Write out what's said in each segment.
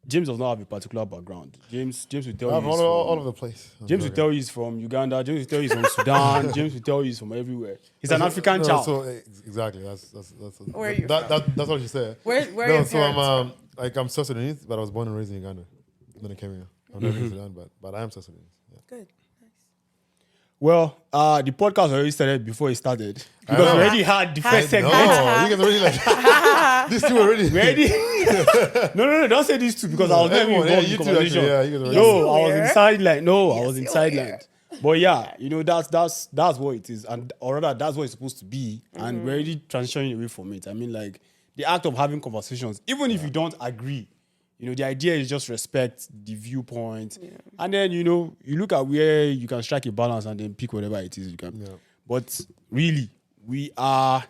James does not have a particular background. James will tell you all over the place. James will tell you he's from Uganda. James will tell you he's from Sudan. James will tell you he's from everywhere. He's an African child. So exactly, that's Where are you that's what you said. Where are your parents from? I'm South Sudanese, but I was born and raised in Uganda. Then I came here. I'm never in Sudan, but I am South Sudanese. Yeah. Good. Nice. Well, the podcast already started before it started because we already had the first segment. No, you guys already like these two already. Ready? No, don't say these two because I was never involved in the conversation. You guys No, I was in sideline. No, I Yes, was in you sideline. were. But yeah, that's what it is, and or rather that's what it's supposed to be, and we're already transitioning away from it. I mean, like the act of having conversations, even if you don't agree, the idea is just respect the viewpoint, and then you look at where you can strike a balance and then pick whatever it is you can. Yeah. But really, we are,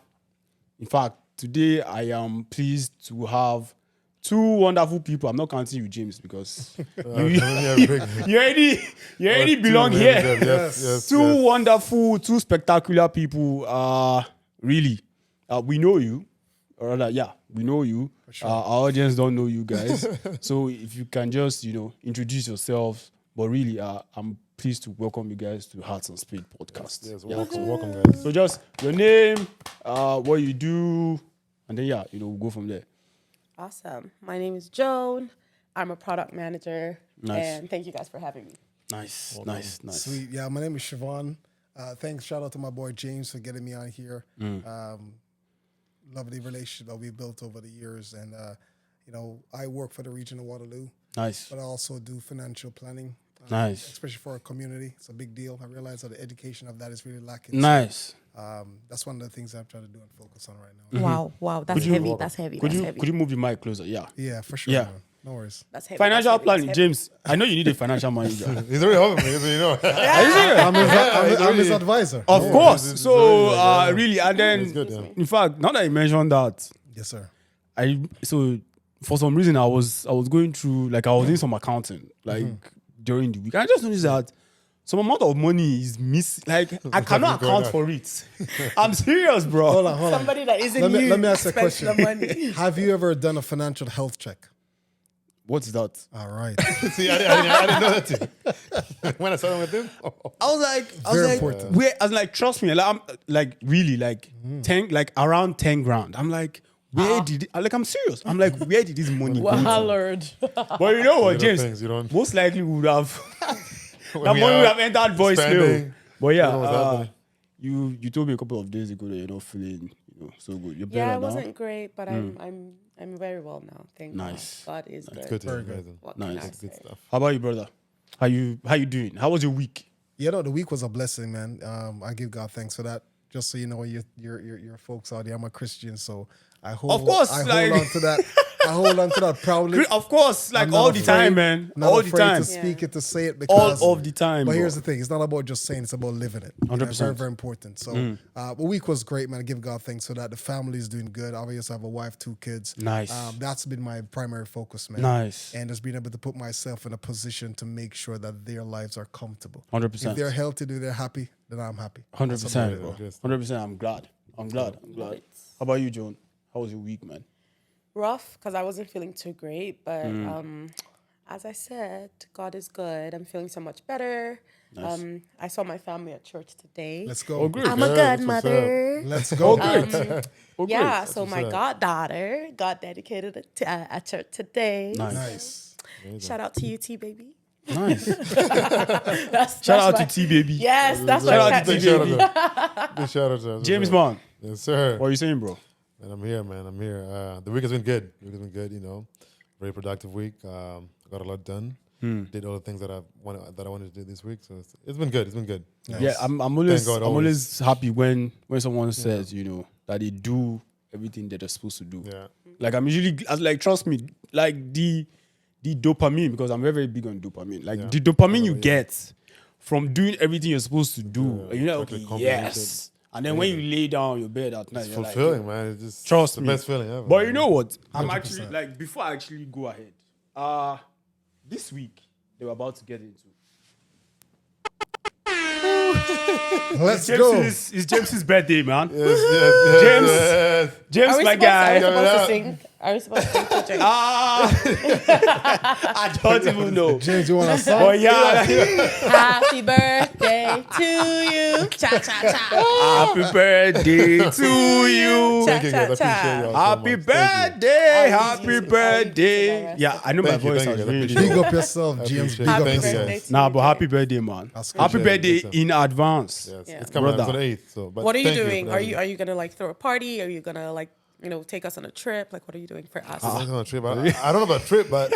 in fact, today I am pleased to have two wonderful people. I'm not counting you, James, because you already belong here. Yes, Two wonderful, two spectacular people. Really, we know you. Or rather, we know you. Sure. Our audience don't know you guys. So if you can just, introduce yourselves. But really, I'm pleased to welcome you guys to Hearts and Spade podcast. Yes, welcome, guys. So just your name, what you do, and then we'll go from there. Awesome. My name is Joan. I'm a product manager. Nice. And thank you guys for having me. Nice. Sweet. Yeah, my name is Siobhan. Thanks. Shout out to my boy James for getting me on here. Lovely relationship that we built over the years. And, I work for the region of Waterloo. Nice. But I also do financial planning. Nice. Especially for our community. It's a big deal. I realize that the education of that is really lacking. Nice. So, that's one of the things I'm trying to do and focus on right now. Wow. That's heavy. That's heavy. Could you move the mic closer? Yeah. Yeah, for sure. Yeah. Man. No worries. That's heavy. Financial That's heavy. planning, That's heavy. James. I know you need a financial manager. He's already helping me, so you know. Are you serious? I'm his advisor. Of Yeah. course. It's So really, really, and then It's good, yeah. in fact, now that you mentioned that, Yes, sir. for some reason I was going through, like I was doing some accounting during the week. I just noticed that some amount of money is missing. Like I cannot account for it. I'm serious, bro. Hold on. Somebody that isn't Let you me ask a spends question. the money. Have you ever done a financial health check? What's that? All right. See, I didn't know that too. When I started with him, I was like, important. where? I was like, trust me, like, I'm like really like 10, like around 10 grand. I'm like, where did it, like I'm serious. I'm like, where did this money go? Wow, Lord. But you know what, little James? things you don't- Most likely we would have that we money are would have entered voice mail. spending. But You know what's happening. you told me a couple of days ago that you're not feeling so good. You're better Yeah, now. it wasn't great, but I'm very well now. Thank Nice. God. God is good. Good to Very hear, good. guys. What can I Nice. say? Good stuff. How about you, brother? How you doing? How was your week? The week was a blessing, man. I give God thanks for that. Just so you know, your folks out there, I'm a Christian, so I hold. Of course, I like- hold on to that. I hold on to that proudly. Of course, like I'm not all the afraid- time, man. Not All the afraid time. to speak it, to say it, All because of the time. But bro. here's the thing: it's not about just saying; it's about living it. 100%. Very, very important. So, the week was great, man. I give God thanks for that. The family is doing good. Obviously, I have a wife, 2 kids. Nice. That's been my primary focus, man. Nice. And just being able to put myself in a position to make sure that their lives are comfortable. 100%. If they're healthy, they're happy, then I'm happy. 100%, about bro. it. 100%. I'm glad. Right. How about you, Joan? How was your week, man? Rough because I wasn't feeling too great, but as I said, God is good. I'm feeling so much better. Nice. I saw my family at church today. Let's go. Oh, good. I'm a Yeah, good that's what's mother. Let's go. Oh, Yeah, great. so my what's goddaughter got dedicated at church today. Nice. Nice. Shout out to you, T baby. Nice. That's Shout out my- to T Baby. Yes, that's Shout what out to Big T shout Baby. out. Big shout out to James Bond. Yes, sir. What are you saying, bro? And I'm here, man. I'm here. The week has been good. Very productive week. Got a lot done. Did all the things that I wanted to do this week. So it's been good. It's been good. Nice. Yeah, I'm always God, I'm always. always happy when someone says, that they do everything that they're supposed to do. Yeah. Like I'm usually like trust me, like the dopamine, because I'm very, very big on dopamine. Like Yeah. the dopamine you Yeah. get from doing everything you're supposed to do. Yeah, And you're like, exactly, okay, complimented. yes. And then when you lay down on your bed at night, It's you're like, fulfilling, man. It's just Trust the me. best feeling ever. but you know what? I'm 100%. actually like before I actually go ahead. This week they were about to get into. Let's go. It's James's birthday, man. Yes, James, yes. James, Are we my supposed to- guy. are we supposed to Yeah. sing? Are we supposed to sing for James? I don't even know. James, you want a song? Oh yeah. Happy birthday to you. Cha cha cha. Happy birthday to you. Cha Thank you, cha guys. I appreciate cha. y'all so Happy much. Thank you. birthday. I'll Happy use it. birthday. Yeah, I know my Thank you, voice thank has you, guys. I really. appreciate Big up yourself, James. Appreciate Big it. up Happy Thank you, yourself. guys. birthday to Nah, you, but happy James. birthday, man. That's Happy cool. birthday Listen. in advance. Yes, Yeah. it's coming out Brother. on the 8th. So, but What are you thank doing? for Are having you me. gonna like throw a party? Are you gonna like take us on a trip? Like what are you doing for us? I'm on a trip. I don't know about trip, but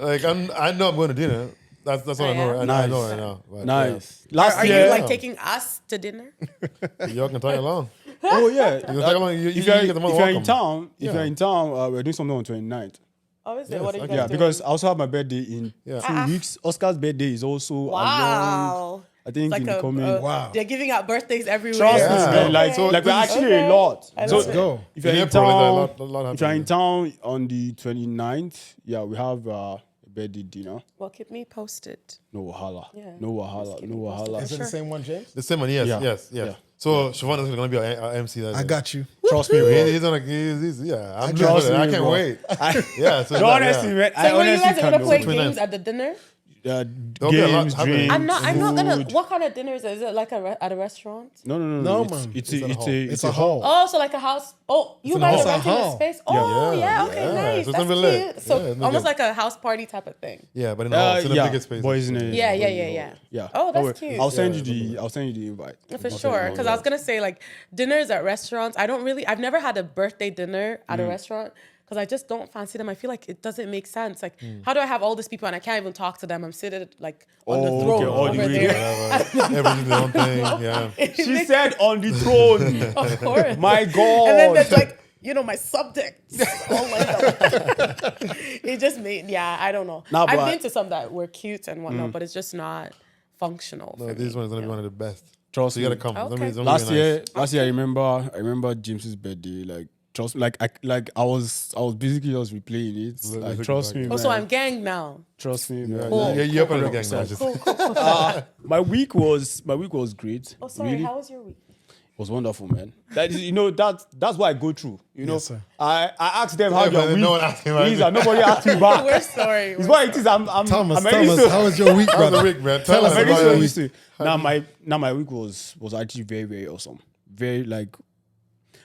like I know I'm going to dinner. That's what I know. yeah? I know right now. But, Nice. Are Last you year. like taking us to dinner? yeah, y'all can tag along. Oh yeah. You can tag along. You If get you're, the if money you're in welcome. town, Yeah. we're doing something on 29th. Oh, is it? Yes, What are you I guys Yeah, doing? because I also have my birthday in Yeah. 2 weeks. Oscar's birthday is also along. Wow. I think It's in like the coming. Wow. They're giving out birthdays everywhere. Trust Yeah. me, man. Like, Okay. like we're actually Okay. a lot. I So love it. Go. if you're In in April, there's town, a lot if you're happening. in town on the 29th, yeah, we have a birthday dinner. Well, keep me posted. No wahala. Yeah. No wahala. keep No me posted. wahala. Is it the same one, James? The same one, yes, Yeah. yes. Yeah. So Siobhan is going to be our MC. That I day. got you. Trust me, bro. He's on yeah. I'm Trust just I me, can't bro. wait. Yeah. So No, honestly, man. I So when you honestly guys are can't gonna play do 29th. games at the dinner? There'll be a lot games, happening. drinks, I'm not gonna. food. What kind of dinner is it? Is it like at a restaurant? No, No, It's, man. it's, It's a, at a it's, hall. a, It's a hall. Oh, so like a house. Oh, you in a guys hall. are It's a renting a hall. space. Oh, yeah. Okay, Yeah. nice. So it's That's gonna be lit. cute. So Yeah, it's gonna almost be- like a house party type of thing. Yeah, but in the hall, it's in a yeah, bigger space. boys in it. Yeah. Yeah. Oh, that's Don't worry. cute. I'll send Yeah, you the. I'll send you the invite. For sure, because I was gonna say like dinners at restaurants. I've never had a birthday dinner at a restaurant because I just don't fancy them. I feel like it doesn't make sense. Like, how do I have all these people and I can't even talk to them? I'm sitting like on the Oh, throne okay, all the over way. there. Everything's their own thing. Yeah. She said on the throne. Of course. My God. And then there's like, my subjects. Oh my God. It just made, I don't know. Nah, but I've been to some that were cute and whatnot, but it's just not functional. No, for this me. one's gonna be one of the best. Trust So you me. gotta come. It's gonna Okay. be- it's gonna Last be nice. year, I remember James's birthday. Like, trust, I was basically just replaying it. Look- Like, look trust back. me, Oh, man. so I'm gang now. Trust me, man. Cool. Yeah, you're part of the gang now. 100%. Just My week was great. Oh, sorry. Really. How was your week? It was wonderful, man. That is, that's what I go through. Yes, sir. I asked them how Yeah, your but week no one asked me about is, it. and nobody asked me back. We're sorry. It's what it is. I'm Thomas, I'm very Thomas, so- how was your week, how's the brother? week, man? Tell Tell us us I'm very about about your so it. used to. Now my week was actually very, very awesome. Very like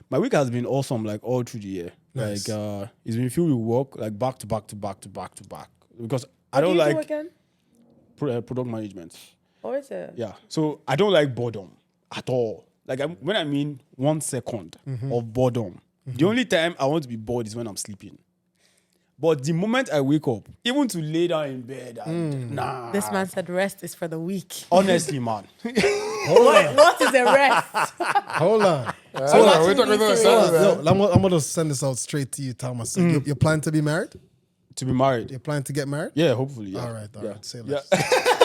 my week has been awesome like all through the year. Nice. Like it's been filled with work like back to back to back to back to back because I What do don't you do like again? product management. What is it? Yeah. So I don't like boredom at all. Like when I mean 1 second of boredom, the only time I want to be bored is when I'm sleeping. But the moment I wake up, even to lay down in bed, and, nah. This man said rest is for the weak. Honestly, man. What is a rest? Hold on. Hold on, we're talking about serious. ourselves, man. Yo, I'm gonna send this out straight to you, Thomas. So you're planning to be married? To be married. You're planning to get married? Yeah, hopefully. Yeah. All right. Yeah. Say Yeah. less.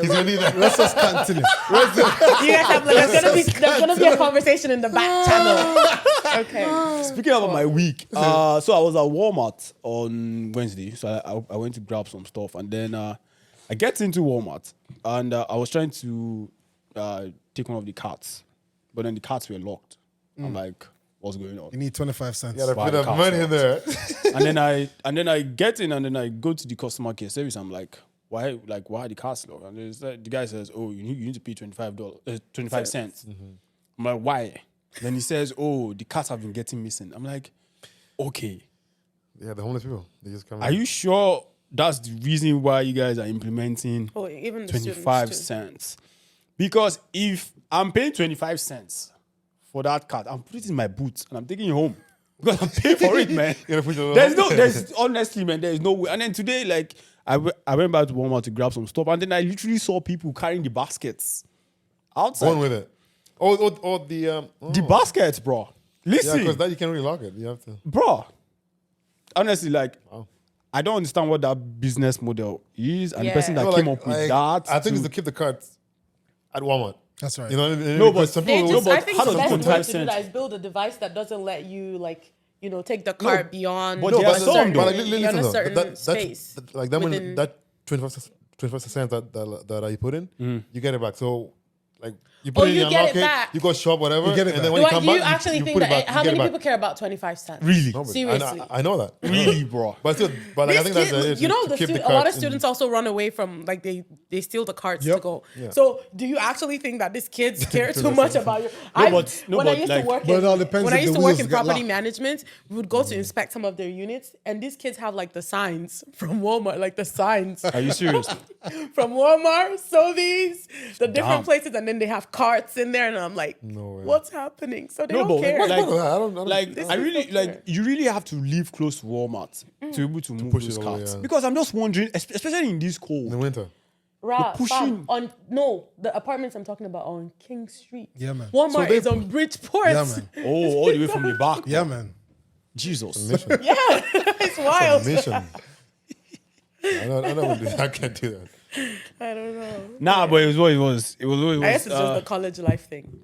He's gonna need that. Let's just continue. You guys have there's gonna be a conversation in the back channel. Okay. Speaking about my week, so I was at Walmart on Wednesday. So I went to grab some stuff, and then I get into Walmart, and I was trying to take one of the carts, but then the carts were locked. I'm like, what's going on? You need 25 cents. You gotta Why put the that car's money in locked? there. and then I get in, and then I go to the customer care service. I'm like, why are the carts locked? And the guy says, oh, you need to pay $25 cents. I'm like, why? Then he says, oh, the carts have been getting missing. I'm like, okay. Yeah, the homeless people. They just come Are in. you sure that's the reason why you guys are implementing Oh, even the 25 students too. cents? Because if I'm paying 25 cents for that card, I'm putting it in my boots and I'm taking it home. Because I'm paying for it, man. You gotta put your- There's honestly, man, there's no way. And then today, like, I went back to Walmart to grab some stuff, and then I literally saw people carrying the baskets outside. Going with it. Oh, the The baskets, bro. yeah, Listen, because that you can't really lock it. You have to. bro. Honestly, like, Wow. I don't understand what that business model is, and the Yeah. person that No, came like- up with like, that. I think to- it's to keep the carts at Walmart. That's right. You know what I mean? No, Because but some They people. just, but I think how the does best way 25 to do that cents? is build a device that doesn't let you take the cart beyond. but No, there are but, some, some, though. but like, beyond listen a though, certain that's space. like that within- when that 25 cents that you put in, you get it back. So Like you put Oh, it in you your get it locker, back. you go shop, whatever, You get it and then back. when Do, you come do you back, actually you think put it that back. how you get many it people back. care about 25 cents? Really? No, but Seriously. I know that. Really, bro. But still, but like, I think These that's kids, the you know, to keep the a lot of carts in- students also run away from, like, they steal the carts to Yep. go. Yeah. So do you actually think that these kids care too much about you? When I used to work But it all in, depends when I if used the to work wheels in get property locked. management, we would go to inspect some of their units, and these kids have like the signs from Walmart, like the signs Are you serious? from Walmart, Sobeys, the different Damn. places, and then they have carts in there, and I'm like, No way. what's happening? So they No, don't but care. like, I don't like This I is really so like fair. you really have to live close to Walmart to be able to move push those it away, carts. yeah. Because I'm just wondering, especially in this in the cold, winter. Right, pushing- the apartments I'm talking about are on King Street. Yeah, man. Walmart So they- is on Bridgeport. Yeah, man. all the way from the back. Yeah, bro. man. Jesus. Mission. Yeah, it's wild. Mission. I don't do that. I can't do that. I don't know. Nah, but it was what it was. It was what it was. I guess it's just the college life thing.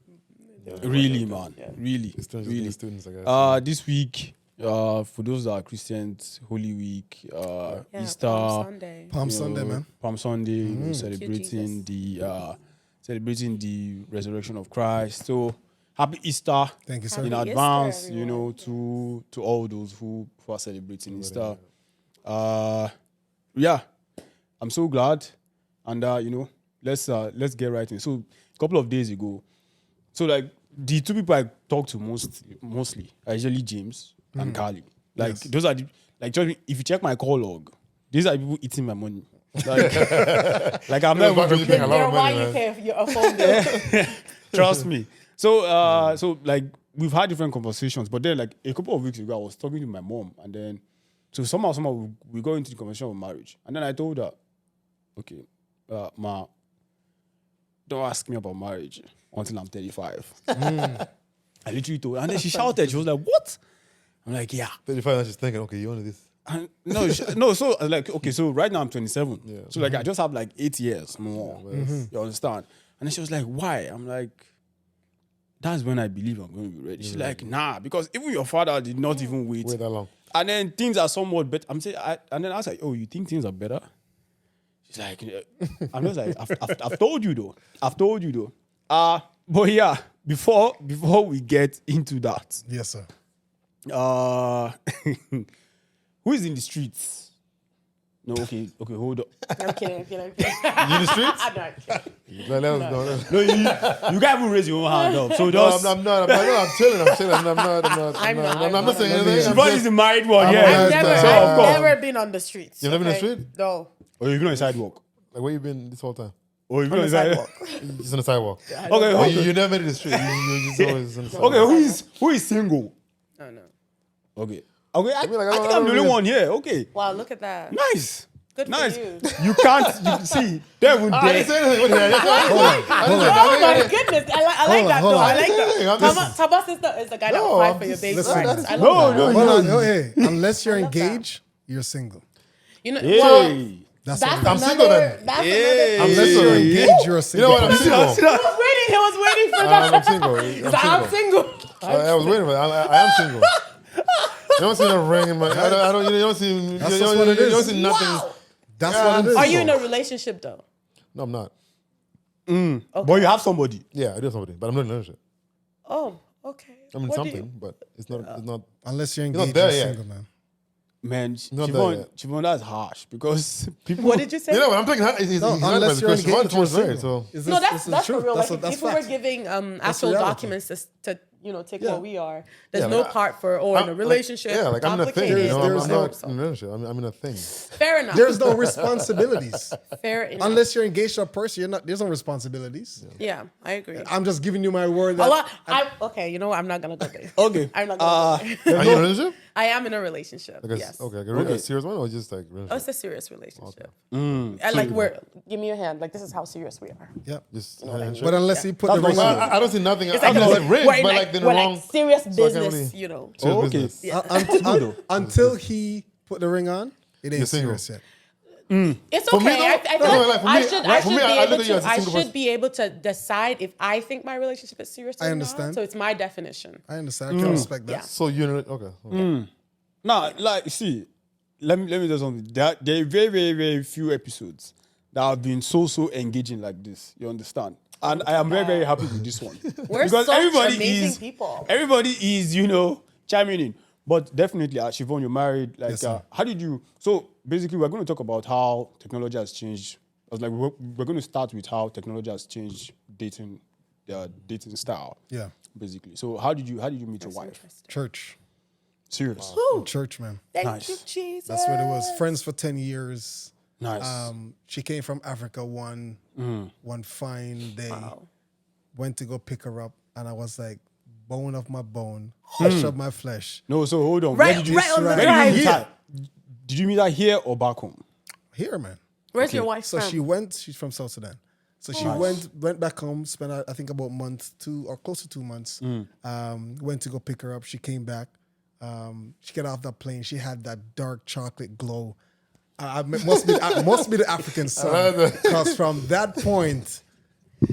really, man. Really, Students, really. students, I guess. This week, for those that are Christians, Holy Week, Yeah, Easter, Palm Sunday. Palm you Sunday, know, man. Palm Sunday, you know, celebrating the resurrection of Christ. So happy Easter Thank you, sir. in Happy Easter, advance, you everyone. know, to all those who are celebrating Easter. Yeah, I'm so glad, and you know, let's get right in. So a couple of days ago, so like the two people I talk to mostly are usually James and Khalid. Like Yes. those are like trust me, if you check my call log, these are people eating my money. Like, like I'm not Back when you even paying a lot They're of why money, you man. pay your phone bill. trust me. So so like we've had different conversations, but then like a couple of weeks ago I was talking to my mom, and then so somehow we got into the conversation of marriage, and then I told her, okay, ma, don't ask me about marriage until I'm 35. I literally told her, and then she shouted. She was like, "What?" I'm like, "Yeah." 35, I'm just thinking, okay, you want this? And no, no. So I was like, okay, so right now I'm 27. Yeah. So like I just have like 8 years more. Yeah, You understand? And then she was like, "Why?" I'm like, "That's when I believe I'm going to be ready." She's like, "Nah, because even your father did not even wait." Wait that long. And then things are somewhat better. I'm saying, and then I was like, "Oh, you think things are better?" She's like, "I'm just like, I've told you though. I've told you though." But yeah, before we get into that, Yes, sir. who is in the streets? No, okay, hold up. I'm kidding. You in the streets? I'm not kidding. Let us know. No, you can't even raise your own hand up. So No, just I'm not. I'm chilling. I'm not saying anything. I'm Siobhan is just, the married one, I'm yeah. married. I've never been on the streets. You've never been on the okay? street? No. Or you've been on the sidewalk. like, where you been this whole time? Or you've been On on the the sidewalk. sidewalk. Just on the sidewalk. Okay, Oh, okay. you never been to the street. You just always on the sidewalk. Okay, who is single? Oh, no. Okay. Okay, I mean, like, think I I'm don't the only really- one here. Okay. Wow, look at that. Nice. Good Nice. for you. You can't you see, they won't I didn't dare. say anything. What the hell? Oh my goodness. I like that hold though. on. I like I'm that. just- Tabas is the guy that No, will fight I'm for your just- baby. listen. rights. I No, love that. no, Hold on. Oh, hey, unless you're love that. engaged, you're single. You know, Hey. well, That's that's what I'm it is. single another. then. That's Hey. another. Unless you're engaged, you're You single. know what? I'm single. He was waiting for that. I'm single. I'm single. I was waiting for that. I am single. You don't see no ring in my. I don't. You don't see. That's just what it You is. don't see nothing. Wow. That's what it is. Are you in a relationship though? No, I'm not. But you have somebody. Yeah, I do have somebody, but I'm not in a relationship. Oh, okay. I'm in What do something, you- but it's not. It's not. Unless you're not engaged, there you're yet. single, man. Man, Not there yet. Siobhan, that's harsh because people. What did you say? You know, but I'm thinking. He's No, not unless you're married because engaged, you're Siobhan's married. single. So Is No, this- that's this is true. for real. That's Like that's if we were facts. giving actual reality. documents to take Yeah. what we are, there's Yeah, no like, part for or in a like, relationship. yeah, like I'm in a thing. complicated. You know, There's I'm no- not in a relationship. I'm in a thing. Fair enough. There's no responsibilities. Fair enough. Unless you're engaged to a person, you're not. There's no responsibilities. Yeah, I agree. I'm just giving you my word. A That lot. Okay, you know what? I'm not gonna go there. Okay. I'm not gonna go there. Are you in a relationship? I am in a relationship. Like Yes. Okay. Okay. A serious one or just like Oh, relationship? it's a serious relationship. And like give me your hand. Like this is how serious we are. yeah. Just what I mean? handshake? But unless he put That's the ring what on. I don't see nothing. It's I like, don't see we're rings, in but like, like in the we're wrong. like serious so I can't business, really- you know. serious okay. business. Until he put the ring on, it ain't single. serious yet. It's For me, okay. though, I feel no, like like, for I me- should, right, I for should me, be I able look at you to. as a I single should person. be able to decide if I think my relationship is serious. I or understand. Not. So it's my definition. I understand. I can respect that. Yeah. So you're okay. Nah, like, see, let me tell something. There are very, very, very few episodes that have been so engaging like this. You understand? And I am very, very happy with this one. We're because such amazing people. Everybody is, chiming in. But definitely, Siobhan, you're married. Like, Yes, sir. how did you? So basically, we're going to talk about how technology has changed. I was like, we're going to start with how technology has changed dating style. Yeah. Basically. So how did you meet your wife? Church. Serious. Church, man. Thank Nice. you, Jesus. That's what it was. Friends for 10 years. Nice. She came from Africa one fine day. Wow. Went to go pick her up, and I was like, bone of my bone, flesh of my flesh. No, so hold on. Right- Where did you, right on the where did drive. you meet her? Did you meet her here or back home? Here, man. Where's your wife So from? she's from South Sudan. So she went back home, spent I think about a month, 2 or close to 2 months. Went to go pick her up. She came back. She got off that plane. She had that dark chocolate glow. Must be the African sun, because from that point,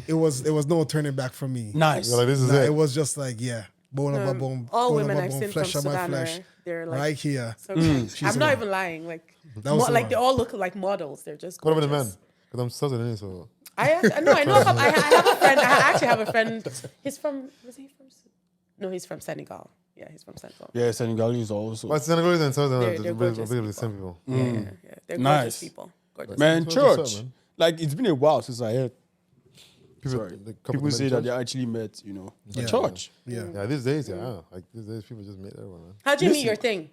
it was no turning back for me. Nice. You're like, this is Nah, it. it was just like, bone of my bone, all bone women of my I've bone, seen from flesh of my Sudan flesh, they're like right here. so good. She's I'm the not one. even lying. Like, That was the like one. they all look like models. They're just What about the gorgeous. man? Because I'm South Sudanese, so I have a friend. I actually have a friend. He's from. Was he from? No, he's from Senegal. Yeah, he's from Senegal. Yeah, Senegalese also. but Senegalese and South They're Sudan are gorgeous basically the same people. Yeah. They're Nice. gorgeous people. Gorgeous. Man, What's up, church. man? Like, it's been a while since I heard People, people say that they actually met, at church. Yeah. Yeah, these days, like these days, people just meet everyone, man. How'd you meet your thing?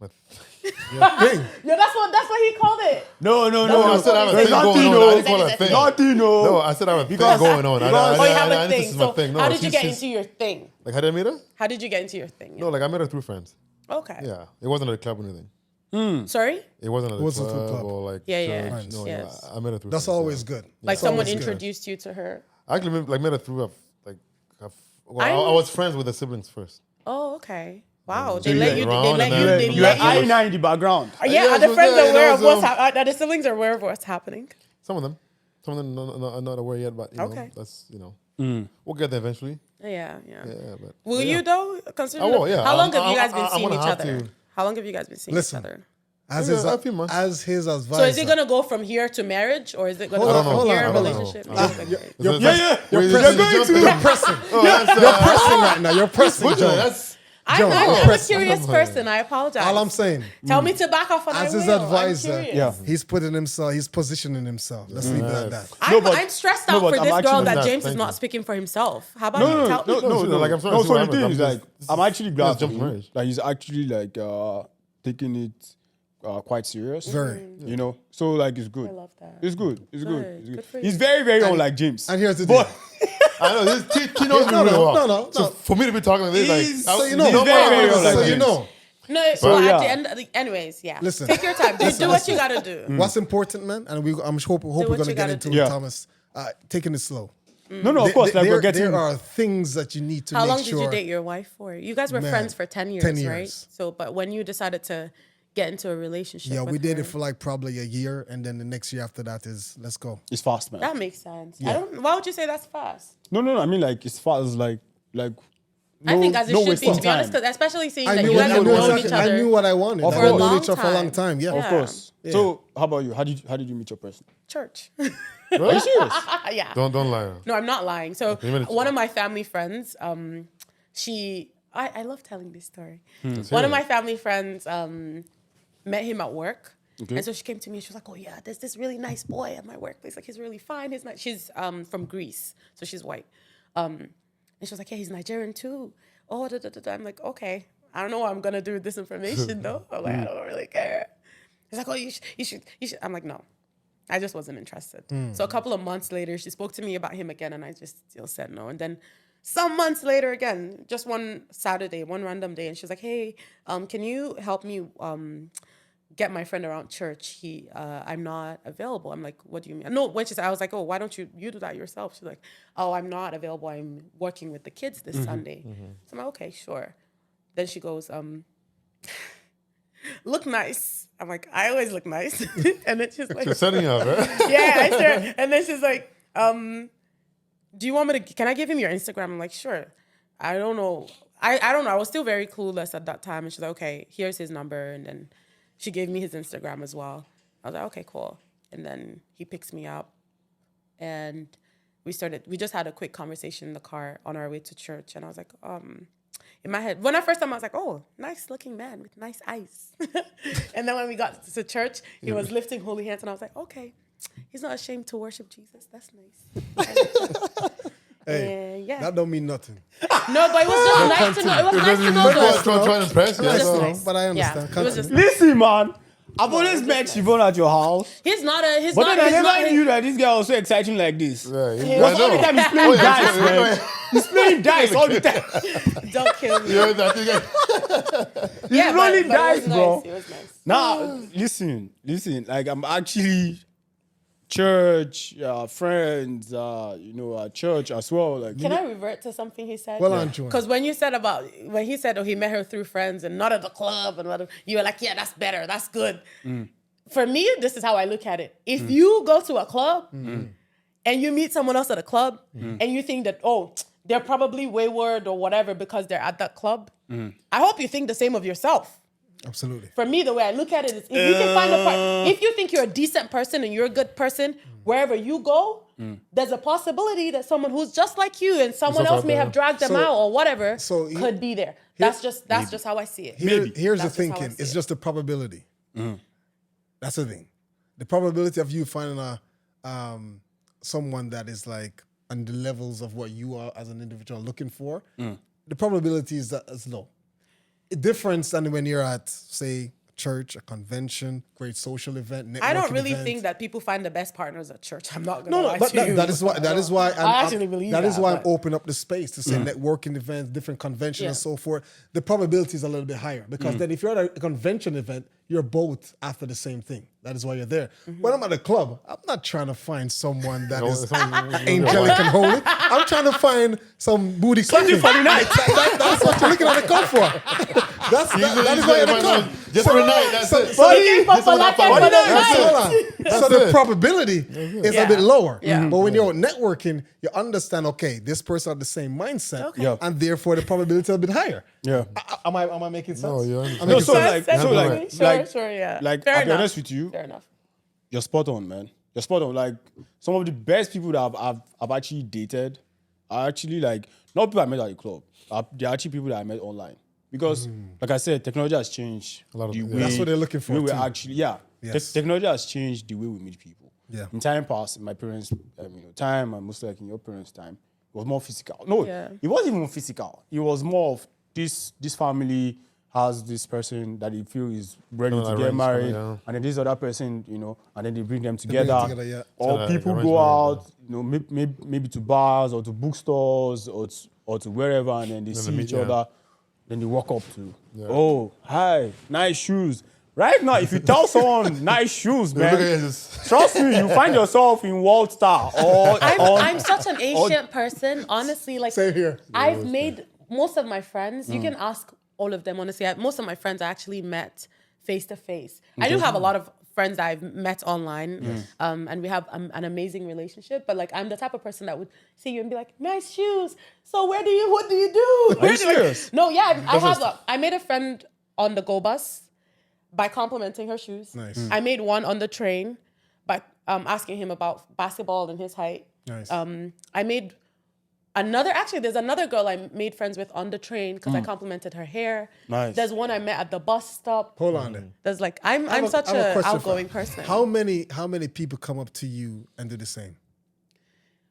But Thing. No, that's what he called it. No, I said I have a There's thing going nothing, on. no. I didn't call it a thing. Nothing, no. No, I said I have a thing Because- going on. Oh, you have a this thing. is my So thing. No, how did you get she's- into your thing? Like, how did I meet her? How did you get into your thing? No, like I met her through friends. Okay. Yeah, it wasn't at a club or anything. Sorry? It wasn't at a wasn't through club club. or like Yeah, yeah. church. No, Yes. I met her through. That's friends, always yeah. good. Like That's someone always good. introduced you to her. I actually met her through I I'm- was friends with the siblings first. Oh, okay. Wow. So They you let went you. They around let and you. then They You let are you. I-9 in the background. Yeah, Yeah, are the so friends there, aware of there was, what's happening? Are the siblings aware of what's happening? Some of them are not aware yet, but Okay. that's we'll get there eventually. Yeah. Yeah, but Will but yeah. you though? Considering I will, yeah. How long have you guys I'm been seeing gonna each have other? to. How long have you guys been seeing Listen. each other? As Yeah, his a few months. as his advisor. So is it gonna go from here to marriage, or is it gonna Hold go on, from hold here on, to hold on. relationship? I don't know. Okay. You're Wait, pressing. this- You're pressing. Oh, that's, You're pressing right now. You're pressing, Joe. that's Joe, I'm you're a pressing. curious person. I apologize. All I'm saying, Tell me to back off, and as I his will. I'm advisor, curious. Yeah. he's putting himself. He's positioning himself. Let's leave it at that. I'm stressed no, out but for I'm this girl actually- that Nah, James is thank not you. speaking for himself. How about No, you no, tell? no, like, I'm sorry no. to So the remember, thing I'm is, just- like, I'm actually glad for jump him. marriage. Like, he's actually like taking it quite serious. Very. So like it's good. I love that. It's good. It's good. Good. It's Good good. for He's you. very, very unlike James. And here's the deal. But I know this. He knows me No, really no, well. no, So no. for me to be talking like this, He's- like, so you know, he's very, very unlike so you James. know. No, so yeah. at the end, anyways, yeah. Listen. Take your time. Listen, Do what you listen. gotta do. What's important, man, and I'm hope we're what gonna you get gotta into do. it, Yeah. Thomas. Taking it slow. no, of course, like we're getting. There are things that you need to How make long sure. did you date your wife for? You guys were Man, friends for 10 years, 10 right? years. So, but when you decided to get into a relationship, Yeah, with we did her, it for like probably a year, and then the next year after that is let's go. It's fast, man. that makes sense. I don't. Why would you say that's fast? No. I mean, like it's fast. Like. I think as it no should be, wasting to be honest, time. because especially seeing I that knew, you guys have known exactly. each other. I knew what I wanted. Of I've course. known long each other for a long time. time. Yeah. Of course. Yeah. So how about you? How did you meet your person? Church. Are you serious? Yeah. don't lie. No, I'm not lying. So you mean it's- one of my family friends, I love telling this story. Let's One hear of my it. family friends met him at work. Okay. And so she came to me and she was like, oh yeah, there's this really nice boy at my workplace. Like he's really fine. He's nice. She's from Greece, so she's white. And she was like, yeah, he's Nigerian too. Oh, da, da, da, da. I'm like, okay. I don't know what I'm gonna do with this information though. I'm like, I don't really care. He's like, oh, you should. I'm like, no. I just wasn't interested. So a couple of months later, she spoke to me about him again, and I just still said no. And then some months later again, just one Saturday, one random day, and she was like, hey, can you help me get my friend around church? I'm not available. I'm like, what do you mean? No, when she said, I was like, oh, why don't you do that yourself? She's like, oh, I'm not available. I'm working with the kids this Sunday. So I'm like, okay, sure. Then she goes, look nice. I'm like, I always look nice. And then she's like, You're setting up, right? yeah, I sure. And then she's like, do you want me to, can I give him your Instagram? I'm like, sure. I don't know. I don't know. I was still very clueless at that time. And she's like, okay, here's his number. And then she gave me his Instagram as well. I was like, okay, cool. And then he picks me up. And we just had a quick conversation in the car on our way to church. And I was like, in my head, when I first time I was like, oh, nice looking man with nice eyes. And then when we got to church, he was lifting holy hands. And I was like, okay, he's not ashamed to worship Jesus. That's nice. Hey, that don't mean nothing. No, but it was just nice to know. It was nice to know. Trying to impress It was you. just so- nice. But I understand. Yeah, it was just Listen, man. I've always met Siobhan at your house. He's not a. He's But not. then I He's not. never knew that this guy was so exciting like this. Yeah, Because all the time he's playing dice, man. He's playing dice all the time. Don't kill me. Yeah, I think Yeah, rolling but dice, it was bro. nice. It was nice. Now, listen. Like I'm actually church, friends, church as well. Like Can I revert to something he said? Well on, Joanne. Because when he said, oh, he met her through friends and not at the club and whatever, you were like, yeah, that's better, that's good. For me, this is how I look at it. If you go to a club and you meet someone else at a club and you think that, oh, they're probably wayward or whatever because they're at that club, I hope you think the same of yourself. Absolutely. For me, the way I look at it is if you can find a part, if you think you're a decent person and you're a good person, wherever you go, there's a possibility that someone who's just like you and someone else may have dragged them out or whatever could be there. That's just how I see it. Here's the That's just how I thinking. see It's it. just the probability. That's the thing. The probability of you finding someone that is like on the levels of what you are as an individual looking for, the probability is low. A difference than when you're at, say, church, a convention, great social event, networking I don't really event. think that people find the best partners at church. I'm not gonna No, lie but to you. that is why I actually believe that is that, why but- I'm opening up the space to say networking events, different conventions and so forth. The probability is a little bit higher because then if you're at a convention event, you're both after the same thing. That is why you're there. When I'm at a club, I'm not trying to find someone that is angelic and holy. I'm trying to find some booty clapping. for the night. That's what you're looking at the club for. that is why you're at the club. Just for the night, that's it. So the probability is a bit lower. Yeah. But when you're networking, you understand, okay, this person has the same mindset, Okay. Yeah. and therefore the probability is a bit higher. Yeah. Am I making sense? No, you're I'm No, making so sense. Sure, yeah. like Fair I'll be enough. honest with you, Fair enough. you're spot on, man. You're spot on. Like some of the best people that I've actually dated are actually like not people I met at the club. They're actually people that I met online. Because, like I said, technology has changed lot of- the yeah. way. That's what they're looking for, the way too. we're actually, Yes. Technology has changed the way we meet people. Yeah. In time past, in my parents' time, and most like in your parents' time, it was more physical. No, Yeah. it wasn't even physical. It was more of this family has this person that they feel is ready to get arrange, married, yeah. and then this other person, and then they bring them together. together, yeah. Or So, people arrange go marriage, out, maybe to bars or to bookstores or to wherever, and then they see meet, each yeah. other. Then they walk up to, oh, hi, nice shoes. Right now, if you tell someone nice shoes, Look at man, this. trust me, you find yourself in World Star or I'm such an ancient person, honestly. Like Same here. I've made most of my friends. You can ask all of them, honestly. Most of my friends I actually met face to face. I do have a lot of friends that I've met online, and we have an amazing relationship. But like, I'm the type of person that would see you and be like, "Nice shoes. So what do you do?" Are you serious? No, yeah, I made a friend on the go bus by complimenting her shoes. Nice. I made one on the train by asking him about basketball and his height. Nice. I made there's another girl I made friends with on the train because I complimented her hair. Nice. There's one I met at the bus stop. Hold on then. There's like, I'm such I have a an question for outgoing you. person. How many people come up to you and do the same?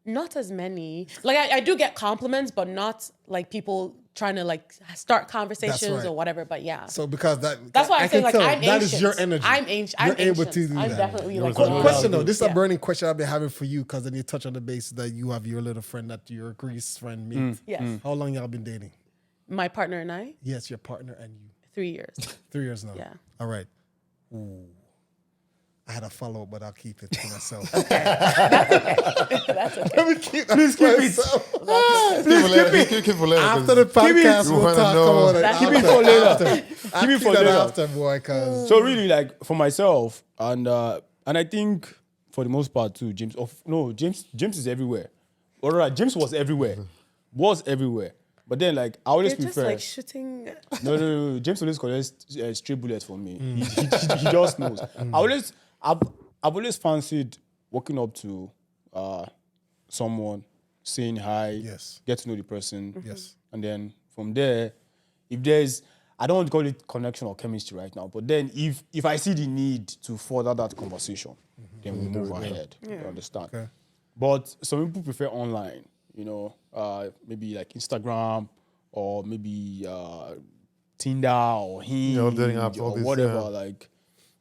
Not as many. Like I do get compliments, but not like people trying to like start conversations right. or whatever. But yeah. So because That's why I say can like tell I'm that ancient. is your energy. I'm ancient. You're I'm able ancient. to do I'm that. definitely like Yours one are of Question those. though, this is Yeah. a burning question I've been having for you because then you touch on the basis that you have your little friend that your Greece friend meet. Yes. How long y'all been dating? My partner and I, Yes, your partner and you. 3 years. 3 years now. Yeah. All right. Ooh. I had a follow up, but I'll keep it to myself. That's okay. Let me keep that Please keep myself. Keep for later. After the podcast, You we'll wanna talk know. about it. That's Keep it for later. I'll Keep it for that later. after, boy, cause So really, like for myself, and I think for the most part too, James is everywhere. All right, James was everywhere, But then like I always You're just prefer. like shooting. No. James always collects stray bullets for me. He just knows. I've always fancied walking up to someone, saying hi, Yes. get to know the person, Yes. and then from there, if there's, I don't want to call it connection or chemistry right now, but then if I see the need to further that conversation, then we move ahead. You understand? Okay. But some people prefer online, maybe like Instagram or maybe Tinder or Hinge dating apps, all or these, whatever. yeah. Like,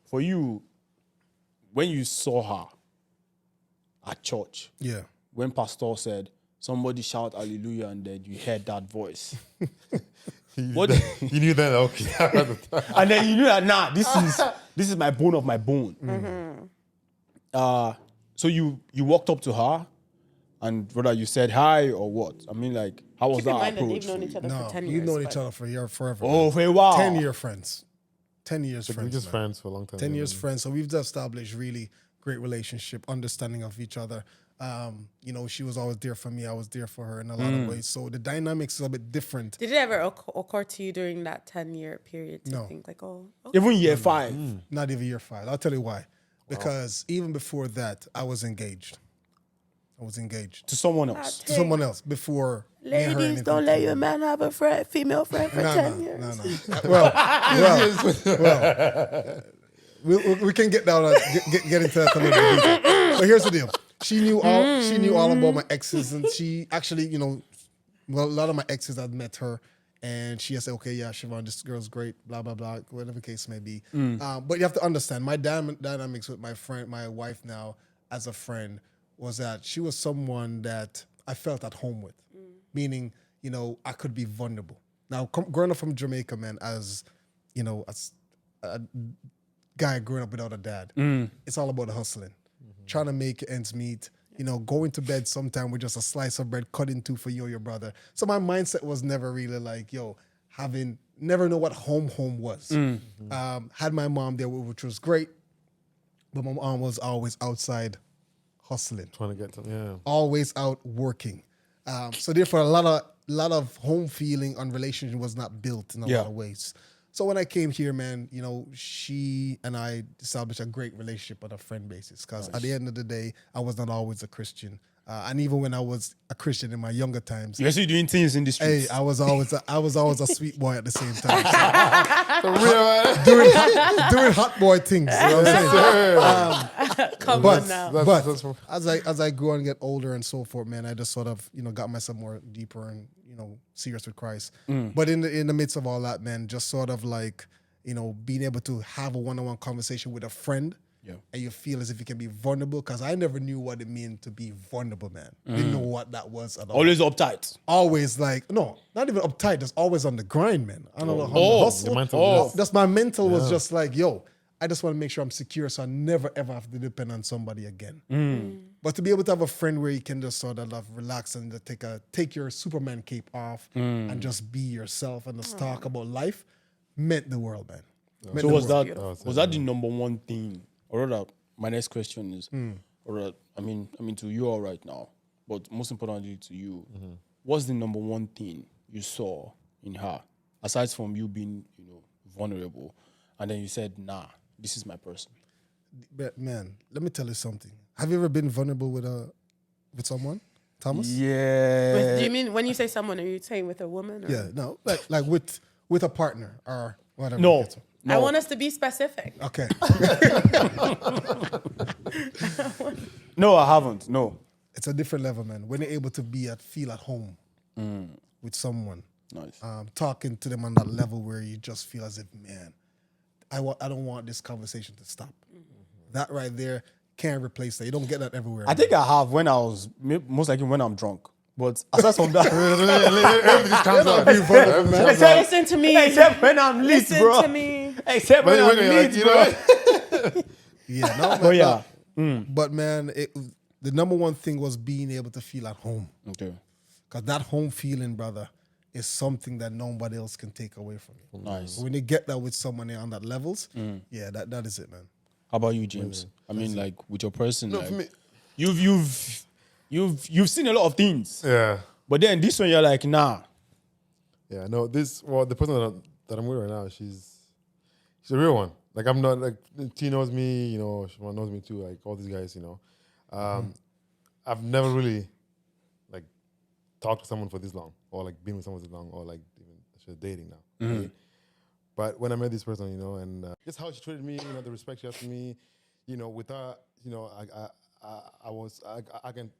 for you, when you saw her at church, Yeah. when pastor said, somebody shout hallelujah, and then you heard that voice. What? You knew that, okay. And then you knew that, nah, this is my bone of my bone. So you walked up to her, and whether you said hi or what? I mean, like, how was Keep in that mind that approach they've known for each you? other No, for 10 years. you've known but- each other for forever. Oh, man. for a while. 10-year friends. 10 years We're friends. just man. friends for a long time. 10 yeah, years man. friends. So we've established really great relationship, understanding of each other. She was always there for me. I was there for her in a lot of ways. So the dynamics is a bit different. Did it ever occur to you during that 10-year period to No. think like, oh, okay. Even year 5. Not even year 5. I'll tell you why. Because even before that, I was engaged. To someone else. To someone else before me and her Ladies, anything don't let came your up. man have a female friend for 10 years. No. Well, we can get down get into that a little bit deeper. But here's the deal. She knew all about my exes, and she actually, a lot of my exes I'd met her, and she said, okay, yeah, Siobhan, this girl's great, blah blah blah, whatever the case may be. But you have to understand, my dynamics with my wife now as a friend was that she was someone that I felt at home with, meaning, I could be vulnerable. Now, growing up from Jamaica, man, as a guy growing up without a dad, it's all about hustling, trying to make ends meet. Going to bed sometime with just a slice of bread cut in two for you or your brother. So my mindset was never really like, never know what home was. Had my mom there, which was great, but my mom was always outside hustling, Trying to get to, yeah. always out working. So therefore, a lot of home feeling on relationship was not built in a lot of ways. So when I came here, man, she and I established a great relationship on a friend basis. Because at the end of the day, I was not always a Christian, and even when I was a Christian in my younger times, You're actually doing things in the hey, streets. I was always a sweet boy at the same time, doing hot boy things. You know what I'm saying? Come But on now. That's as I grew and get older and so forth, man, I just sort of got myself more deeper and serious with Christ. But in the midst of all that, man, just sort of like being able to have a one-on-one conversation with a friend, and you feel as if you can be vulnerable. Because I never knew what it meant to be vulnerable, man. Didn't know what that was at all. Always uptight. Always like not even uptight. Just always on the grind, man. I don't know how to Oh, hustle. the mental- That's my mental was just like, I just want to make sure I'm secure, so I never ever have to depend on somebody again. But to be able to have a friend where you can just sort of relax and just take your Superman cape off and just be yourself and just talk about life meant the world, man. Meant So the was world. that was that the number one thing? Or rather, my next question is, I mean to you all right now, but most importantly to you, what's the number one thing you saw in her, aside from you being, vulnerable, and then you said, nah, this is my person? But man, let me tell you something. Have you ever been vulnerable with someone, Thomas? Yeah. Do you mean when you say someone, are you saying with a woman? Or? Yeah, no, like with a partner or whatever. No. I want us to be specific. Okay. No, I haven't. No. It's a different level, man. When you're able to feel at home with someone, Nice. talking to them on that level where you just feel as if, man, I don't want this conversation to stop. That right there can't replace that. You don't get that everywhere. I think I have when I was, most likely when I'm drunk. But aside from that, Listen to me. except when I'm lit, Listen bro. to me. Except when I'm lit, bro. Yeah, no, man. But yeah. But man, the number one thing was being able to feel at home. Okay. Because that home feeling, brother, is something that nobody else can take away from you. Nice. When you get that with someone on that levels, yeah, that is it, man. How about you, James? I mean, like with your person, No, like, for me- you've seen a lot of things, Yeah. but then this one you're like, nah. Yeah, no, the person that I'm with right now, she's a real one. Like, I'm not, like, T knows me, Siobhan knows me too, like, all these guys, I've never really talked to someone for this long, or like been with someone this long, or like even she's dating now. Right? But when I met this person, you know, and just how she treated me, you know, the respect she has for me, you know, with her, you know, I can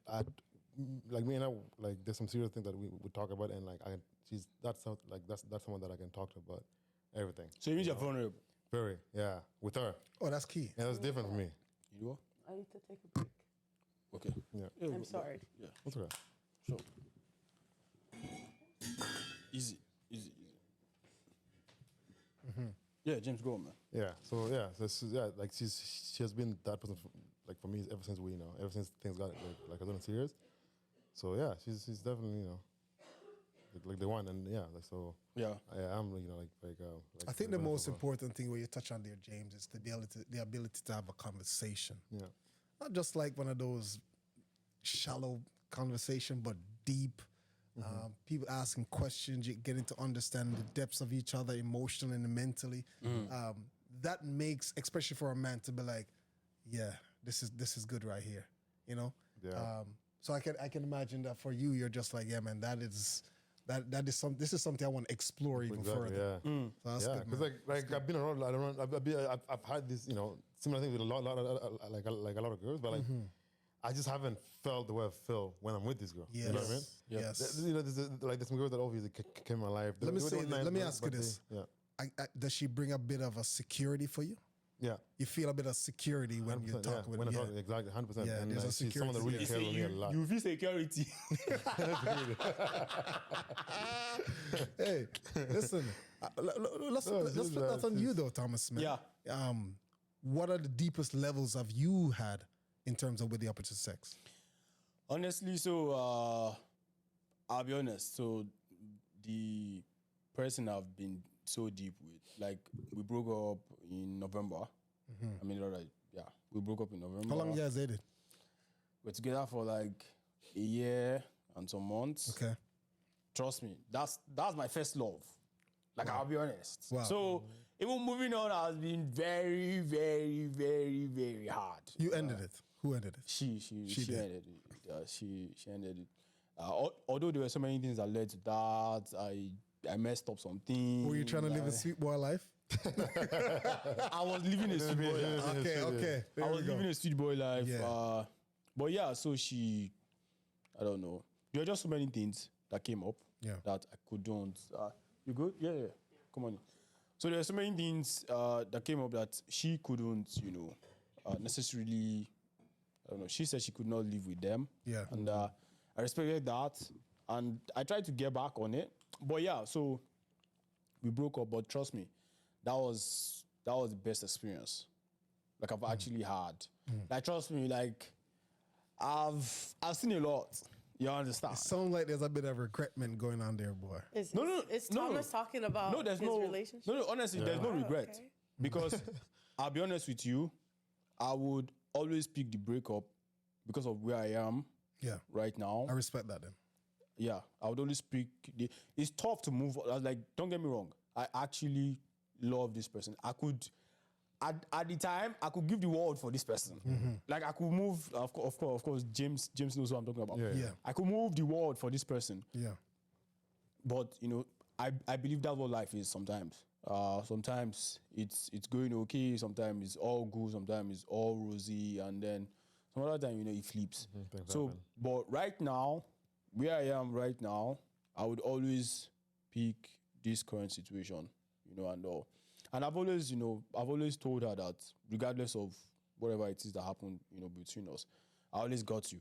like me and I, like there's some serious things that we talk about, and like that's someone that I can talk to about everything. So it means you're vulnerable. Very, yeah, with her. Oh, that's key. And that's different for me. You know? I need to take a break. Okay. Yeah. I'm sorry. Yeah. What's okay? Sure. Easy. Yeah, James, go on, man. Yeah. So yeah, like she has been that person for me ever since ever since things got like a little serious. So yeah, she's definitely, you know, like the one, and yeah, like so. Yeah. I'm, you know, like I think the most important thing where you touch on there, James, is the ability to have a conversation. Yeah. Not just like one of those shallow conversation, but deep. People asking questions, you getting to understand the depths of each other emotionally and mentally. That makes, especially for a man, to be like, yeah, this is good right here, you know. Yeah. So I can imagine that for you, you're just like, yeah, man, this is something I want to explore even further. Yeah. So that's Yeah, good, because man. like I've been around. I've had this, you know, similar thing with a lot of girls, but like I just haven't felt the way I feel when I'm with this girl. Yes. You know what I mean? Yes. You know, there's some girls that obviously came in my life. Let me ask you but this. yeah. Does she bring a bit of a security for you? Yeah. You feel a bit of security when you 100%, talk yeah. with when her. I talk, exactly, 100%. Yeah, and there's a she's someone that really security. cares about me a lot. You feel security. Hey, listen. Let's put that on you though, Thomas Smith. Yeah. What are the deepest levels have you had in terms of with the opposite sex? Honestly, so I'll be honest. So the person I've been so deep with, like we broke up in November. I mean, alright, yeah, we broke up in November. How long you guys dated? We're together for like a year and some months. Okay. Trust me, that's my first love. Like I'll be honest. Wow. So even moving on has been very, very, very, very hard. You ended it. Who ended it? She did. ended it. Yeah, she ended it. Although there were so many things that led to that, I messed up some things. Were you trying to live a sweet boy life? I was living a sweet boy life. Okay. There I was we go. living a sweet boy life. Yeah. But yeah, so I don't know. There were just so many things that came up that I couldn't. You good? Yeah. Come on in. So there are so many things that came up that she couldn't, you know, necessarily. I don't know. She said she could not live with them. Yeah. And I respected that, and I tried to get back on it. But yeah, so we broke up. But trust me, that was the best experience like I've actually had. Like trust me, like I've seen a lot. You understand? Sounds like there's a bit of regretment going on there, boy. Is no. Thomas talking about There's his no relationship? No, honestly, there's no regret. Okay. Because I'll be honest with you, I would always pick the breakup because of where I am Yeah. right now. I respect that then. Yeah, I would always pick. It's tough to move. I was like, don't get me wrong. I actually love this person. I could, at the time, I could give the world for this person. Like I could move. Of course, James knows what I'm talking about. Yeah. I could move the world for this person. Yeah. But you know, I believe that's what life is sometimes. Sometimes it's going okay. Sometimes it's all good. Sometimes it's all rosy, and then some other time, you know, it flips. So, but right now, where I am right now, I would always pick this current situation, you know, and all. And I've always told her that regardless of whatever it is that happened, you know, between us, I always got you.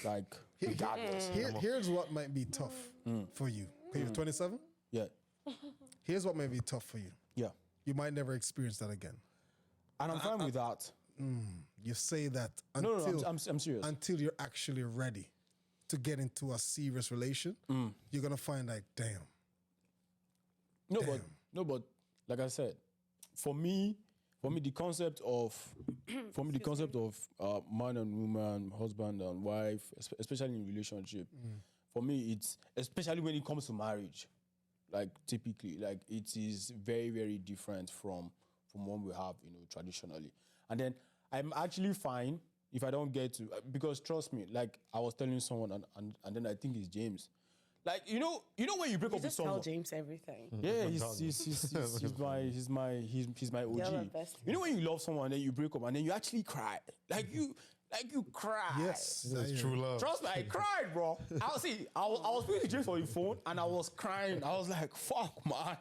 Like, regardless. Here's what might be tough for you. Okay, you're 27? Yeah. Here's what might be tough for you. Yeah. You might never experience that again. And I'm fine with that. You say that No, until I'm serious. until you're actually ready to get into a serious relation. You're gonna find like, damn. No, but like I said, for me, the concept of man and woman, husband and wife, especially in relationship, for me, it's especially when it comes to marriage, like typically, like it is very, very different from what we have, you know, traditionally. And then I'm actually fine if I don't get to, because trust me, like I was telling someone, and then I think it's James, Like when you break up with Just someone. tell James everything. Yeah, he's my OG. You're the best. You know when you love someone and then you break up and then you actually cry. Like you cry. Yes. It's true love. Trust me, I cried, bro. I was speaking to James on the phone and I was crying. I was like, fuck, man.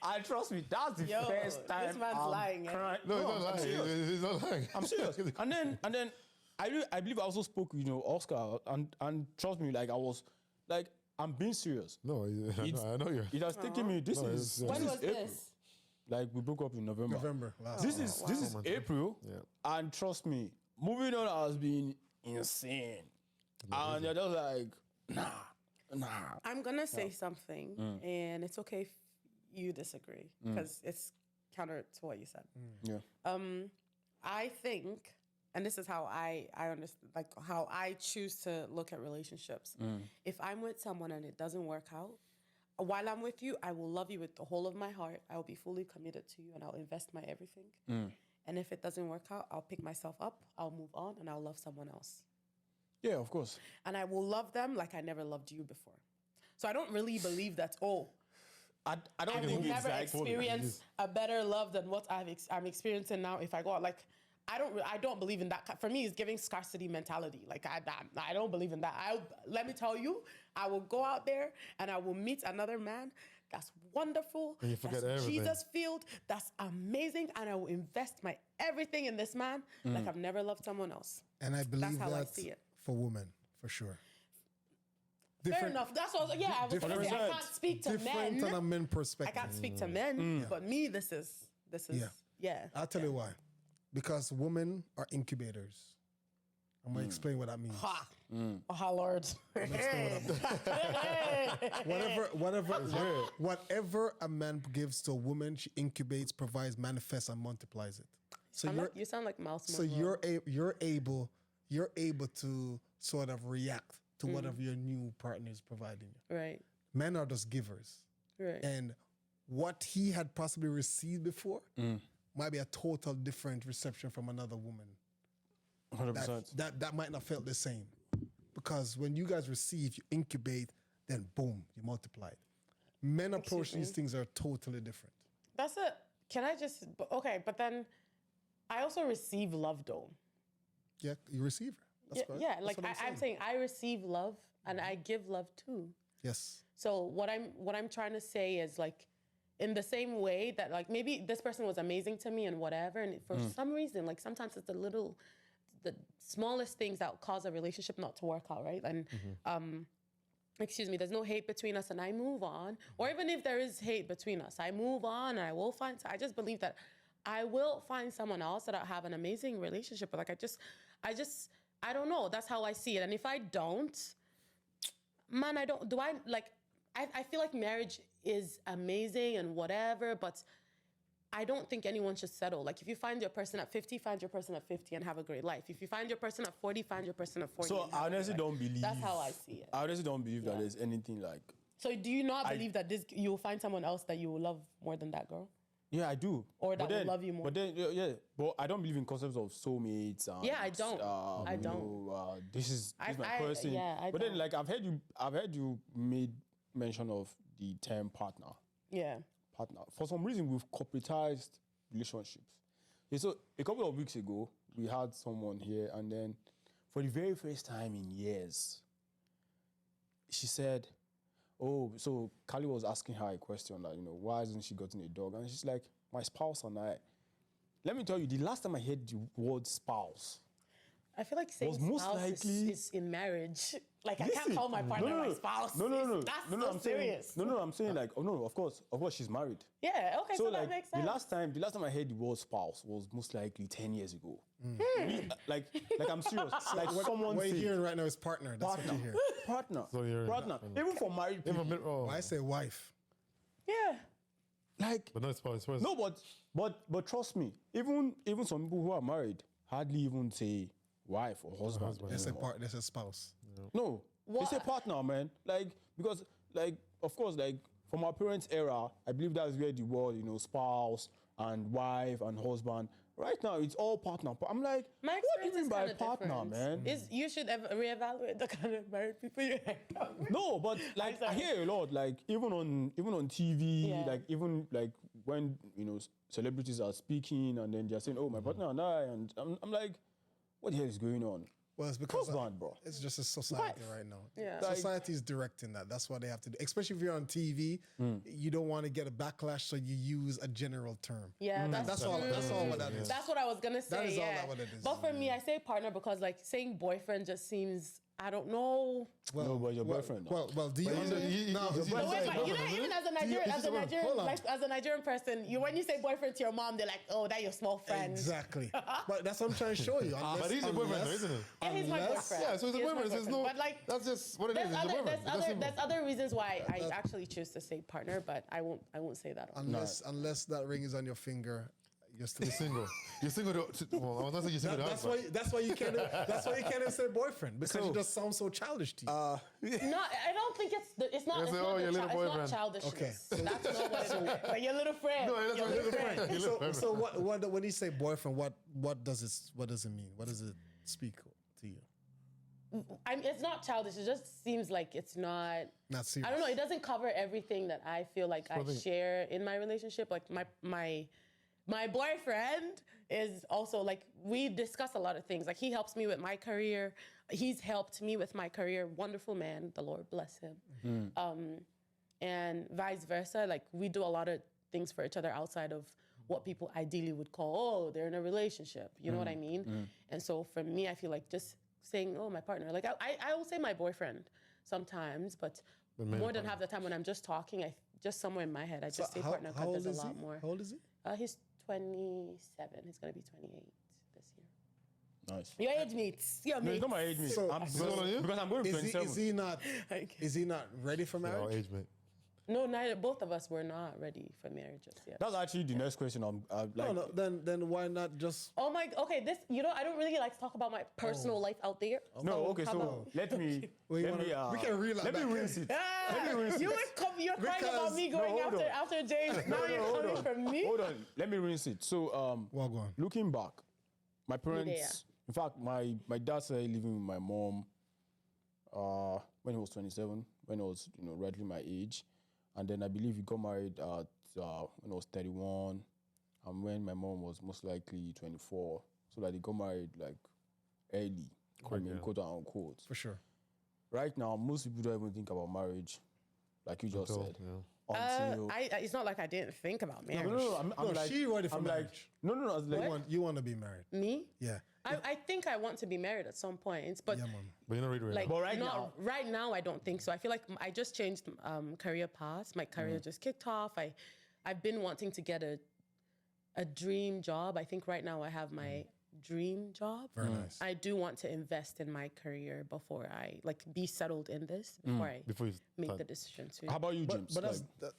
And trust me, that's the first time this man's I'm lying, eh? crying. No, he's not I'm lying. serious. He's not lying. I'm serious. And then I believe I also spoke with Oscar and trust me, like I was like I'm being serious. No, I know you're. It has taken me. This is When was April. this? Like we broke up in November. last. This is April, Yeah. and trust me, moving on has been insane. And you're just like, nah. I'm gonna say something, and it's okay if you disagree because it's counter to what you said. Yeah. I think, and this is how I understand, like how I choose to look at relationships. If I'm with someone and it doesn't work out, while I'm with you, I will love you with the whole of my heart. I will be fully committed to you, and I'll invest my everything. And if it doesn't work out, I'll pick myself up, I'll move on, and I'll love someone else. Yeah, of course. And I will love them like I never loved you before. So I don't really believe that, I don't I will think it's never like experience a better love than what I'm experiencing now if I go out. Like, I don't believe in that. For me, it's giving scarcity mentality. Like, I don't believe in that. Let me tell you, I will go out there and I will meet another man that's wonderful, And you forget that's everything. Jesus-filled, that's amazing, and I will invest my everything in this man like I've never loved someone else. And I believe That's how I that see it. for women, for sure. Fair enough. That's what. I was gonna say. I can't speak to Different men. on a men I perspective. can't speak to men, but me, this is. Yeah. I'll tell you why. Because women are incubators. I'm gonna explain what that means. Ha. Oh, Lord. Whatever a man gives to a woman, she incubates, provides, manifests, and multiplies it. So You sound like Mouse. so you're able to sort of react to whatever your new partner is providing you. Right. Men are just givers. Right. And what he had possibly received before might be a total different reception from another woman. 100%. That might not feel the same. Because when you guys receive, you incubate, then boom, you multiply it. Men approach these things are totally different. That's it. Can I just? Okay, but then I also receive love, though. Yeah, you receive. That's correct. Yeah. That's Like what I'm saying, I receive love and I give love too. Yes. So what I'm trying to say is like, in the same way that like maybe this person was amazing to me and whatever, and for some reason, like sometimes it's the smallest things that cause a relationship not to work out, right? And excuse me, there's no hate between us, and I move on. Or even if there is hate between us, I move on, and I just believe that I will find someone else that I'll have an amazing relationship with. Like I don't know. That's how I see it. And if I don't, man, I feel like marriage is amazing and whatever, but I don't think anyone should settle. Like if you find your person at 50, find your person at 50 and have a great life. If you find your person at 40, find your person at 40. So and have I a great honestly life. don't believe. That's how I see it. I honestly don't believe that there's anything like. So do you not believe that you will find someone else that you will love more than that girl? Yeah, I do. Or that will love you more. But then, but I don't believe in concepts of soulmates. And, Yeah, I don't. I don't. This is my I- person. yeah, but I then, like, I've heard you made mention of the term partner. Yeah. Partner. For some reason, we've corporatized relationships. Yeah, so a couple of weeks ago, we had someone here, and then for the very first time in years, she said, "Oh, so Khalid was asking her a question that, why hasn't she gotten a dog?" And she's like, "My spouse and I." Let me tell you, the last time I heard the word spouse, I feel like saying Was most spouse likely- is in marriage. Like I Listen, can't call my partner my spouse. No. That's no, so I'm serious. saying, I'm saying like, oh no, of course, she's married. Yeah, okay, so that like makes sense. the last time I heard the word spouse was most likely 10 years ago. Like I'm serious. Like someone What you're said, hearing right now is partner. That's what you hear. partner. So you're Partner. Even for married people. Why I say wife? Yeah. Like But no, it's supposed no, but trust me, even some people who are married hardly even say wife or husband. They say partner. They say spouse. No, they say partner, man. Like because of course from our parents' era, I believe that's where the word spouse and wife and husband right now it's all partner. I'm like, My what do you experience mean is by kind of partner, different. man? Is you should reevaluate the kind of married people you hang out with. No, but like I sorry. hear a lot, like even on TV, Yeah. like even like when celebrities are speaking and then they're saying, "Oh, my partner and I," and I'm like, what the hell is going on? Well, it's because Husband, bro. it's just a society Wife. right now. Yeah. Like- Society is directing that. That's what they have to do. Especially if you're on TV, you don't want to get a backlash, so you use a general term. Yeah, That's all. That's all what that is. That's what I was gonna say. is all yeah. that what it is. But for me, I say partner because like saying boyfriend just seems, I don't know. No, but your boyfriend now. Well, do you he's a- now? he's a- But wait, Say but you know, boyfriend, even as a isn't it? Nigerian, He's a boyfriend. Hold on. like as a Nigerian person, when you say boyfriend to your mom, they're like, oh, that's your small friend. Exactly. But that's what I'm trying to show you. But he's a boyfriend, though, isn't it? Yeah, he's my Unless- boyfriend. Yeah, so he's a He is my boyfriend. So there's no. But like, that's just what it is. there's It's a other, boyfriend. That's simple. there's other reasons why I actually choose to say partner, but I won't say that. Unless that ring is on your finger, you're still You're single. You're single. Well, I was not saying you're single. That's why you can't. That's why you can't even say boyfriend because So- it just sounds so childish to you. No, I don't think it's not. Yes, It's not, oh, your little it's not boyfriend. childishness. Okay. That's not what it is. But your little friend. No, that's your my little friend. Your little friend. So what when you say boyfriend, what does it mean? What does it speak to you? It's not childish. It just seems like it's not. Not serious. I don't know. It doesn't cover everything that I feel like I share in my relationship. Like my boyfriend is also like, we discuss a lot of things. Like he helps me with my career. He's helped me with my career. Wonderful man. The Lord bless him. And vice versa. Like we do a lot of things for each other outside of what people ideally would call, oh, they're in a relationship. You know what I mean? And so for me, I feel like just saying, oh, my partner. Like I will say my boyfriend sometimes, but more than half the time when I'm just talking, just somewhere in my head, I just say partner because there's a lot more. How old is he? He's 27. He's gonna be 28 this year. Nice. Your age mates. Your No, mates. it's not my age mate. So- Because I'm going to 27. Is he not ready for Our marriage? age, mate. No, neither. Both of us were not ready for marriage just yet. That's actually the next question. I'm like, No. Then why not just? Oh my. Okay. This. I don't really like to talk about my personal life out there. no, okay. how So about- let me. Well, you let me. wanna- we can reel Let that me back rinse in. it. Let me rinse You it. were you're crying Because- about me going No, hold after James. Now you're Hold coming on. from me. Hold on. Let me rinse it. So Well, go on. looking back, my parents. Yeah. In fact, my dad started living with my mom when he was 27, when I was roughly my age, and then I believe he got married at when I was 31, and when my mom was most likely 24. So that they got married like early, quote unquote. For sure. Right now, most people don't even think about marriage, like you just said. Yeah. Until It's not like I didn't think about marriage. no, I'm No, like, she ready for I'm marriage. Like, no. I was like, You want to be married? Me? Yeah. I think I want to be married at some point, but Yeah, man. But you're not ready right like now. But right right now I don't think so. I feel like I just changed career paths. My career just kicked off. I've been wanting to get a dream job. I think right now I have my dream job. Very nice. I do want to invest in my career before I be settled in this before I Before you make start. the decision to. how about you, James? But that's Like, that,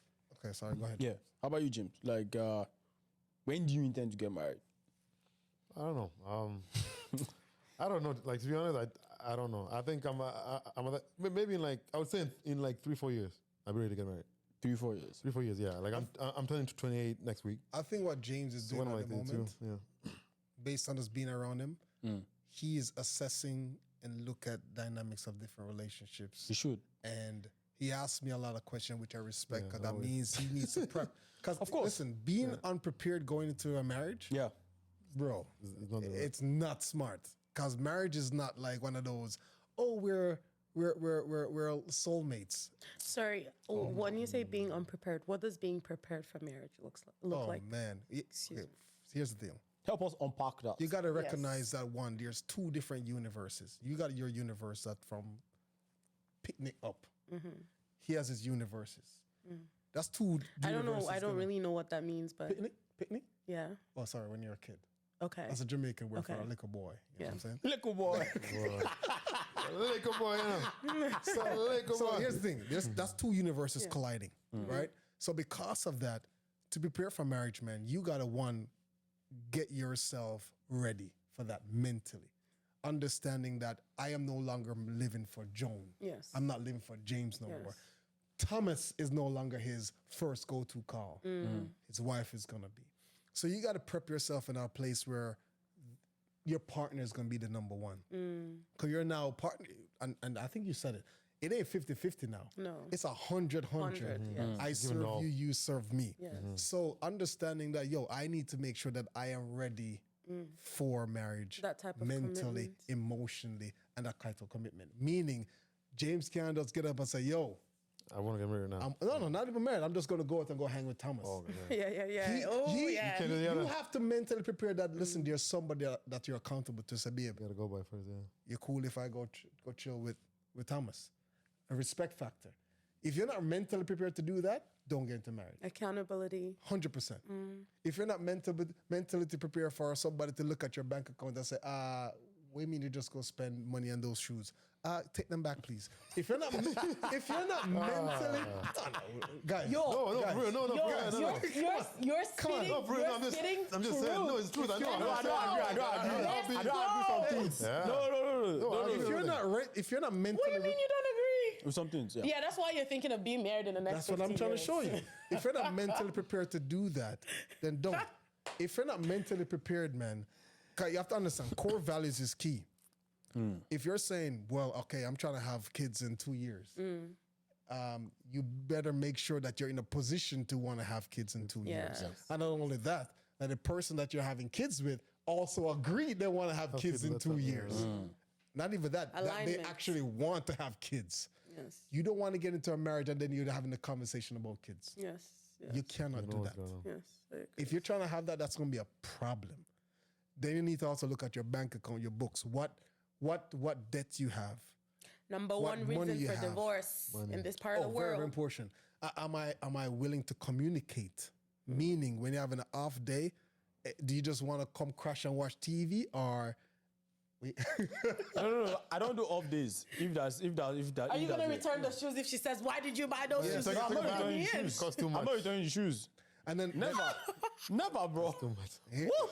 okay. Sorry. Go ahead. yeah. How about you, James? Like, when do you intend to get married? I don't know. I don't know. Like to be honest, I don't know. I think maybe in like I would say in like 3-4 years I'll be ready to get married. 3-4 years. 3-4 years, yeah. Like I'm turning to 28 next week. I think what James is doing When am at I the 32? moment, Yeah. based on us being around him, he is assessing and look at dynamics of different relationships. You should. And he asked me a lot of questions, which I respect, because that means he needs to prep. Because, Of course. listen, being unprepared going into a marriage, Yeah. bro, not the- it's not smart. Because marriage is not like one of those, oh, we're soulmates. Sorry, when you say being unprepared, what does being prepared for marriage look Oh, like? man. Okay, here's the deal. Help us unpack that. You got to recognize that one, there's two different universes. You got your universe that from picnic up. He has his universes. That's two I don't know. universes I don't gonna- really know what that means, but Picnic? yeah. Oh, sorry, when you're a kid. Okay. That's a Jamaican word for Okay. a little boy. You know what I'm saying? Little boy. Little boy, So here's the thing. That's two universes colliding, right? So because of that, to prepare for marriage, man, you got to, get yourself ready for that mentally. Understanding that I am no longer living for Joan. Yes. I'm not living for James no Yes. more. Thomas is no longer his first go-to call. His wife is going to be. So you got to prep yourself in a place where your partner is going to be the number one. Because you're now partner, and I think you said it. It ain't 50-50 now. No. It's 100-100. Yes. I serve all. you, you serve me. Yes. So understanding that, I need to make sure that I am ready for marriage. That type of mentally, commitment. emotionally, and that kind of commitment. Meaning, James can't just get up and say, I want to get married now. no, not even married. I'm just going to go out and go hang with Thomas. Oh, okay. Yeah. You Yeah. have to mentally prepare that, listen, there's somebody that you're accountable to. Say, babe, Gotta go by first, yeah. you're cool if I go chill with Thomas. A respect factor. If you're not mentally prepared to do that, don't get into marriage. Accountability. 100%. If you're not mentally to prepare for somebody to look at your bank account and say, what do you mean you just go spend money on those shoes? Take them back, please. If you're not mentally, guys. No, guys, for real, no. You're spitting. No, for real, I'm just saying, no, it's true. I know. I don't agree with some things. Yeah. No. if you're not mentally, What do you mean you don't agree? With some things, yeah. Yeah, that's why you're thinking of being married in the next. that's what I'm 15 trying years. to show you. If you're not mentally prepared to do that, then don't. If you're not mentally prepared, man, 'cause you have to understand, core values is key. If you're saying, well, okay, I'm trying to have kids in 2 years, you better make sure that you're in a position to want to have kids in 2 years. Yes. And not only that the person that you're having kids with also agreed they want to have kids in 2 years. Not even that they Alignment. actually want to have kids. Yes. You don't want to get into a marriage and then you're having a conversation about kids. Yes. You cannot do that. Yes. I agree. If you're trying to have that, that's going to be a problem. Then you need to also look at your bank account, your books. What debts you have? Number what one money reason you for have. divorce in this part of the Very, very world. important. Am I willing to communicate? Meaning, when you're having an off day, do you just want to come crash and watch TV, or No. I don't do off days. If that. Are you gonna return the shoes if she says, "Why did you buy those shoes?" I'm not Put returning me in. shoes. Cost too I'm much. not returning the shoes. and then Never, bro.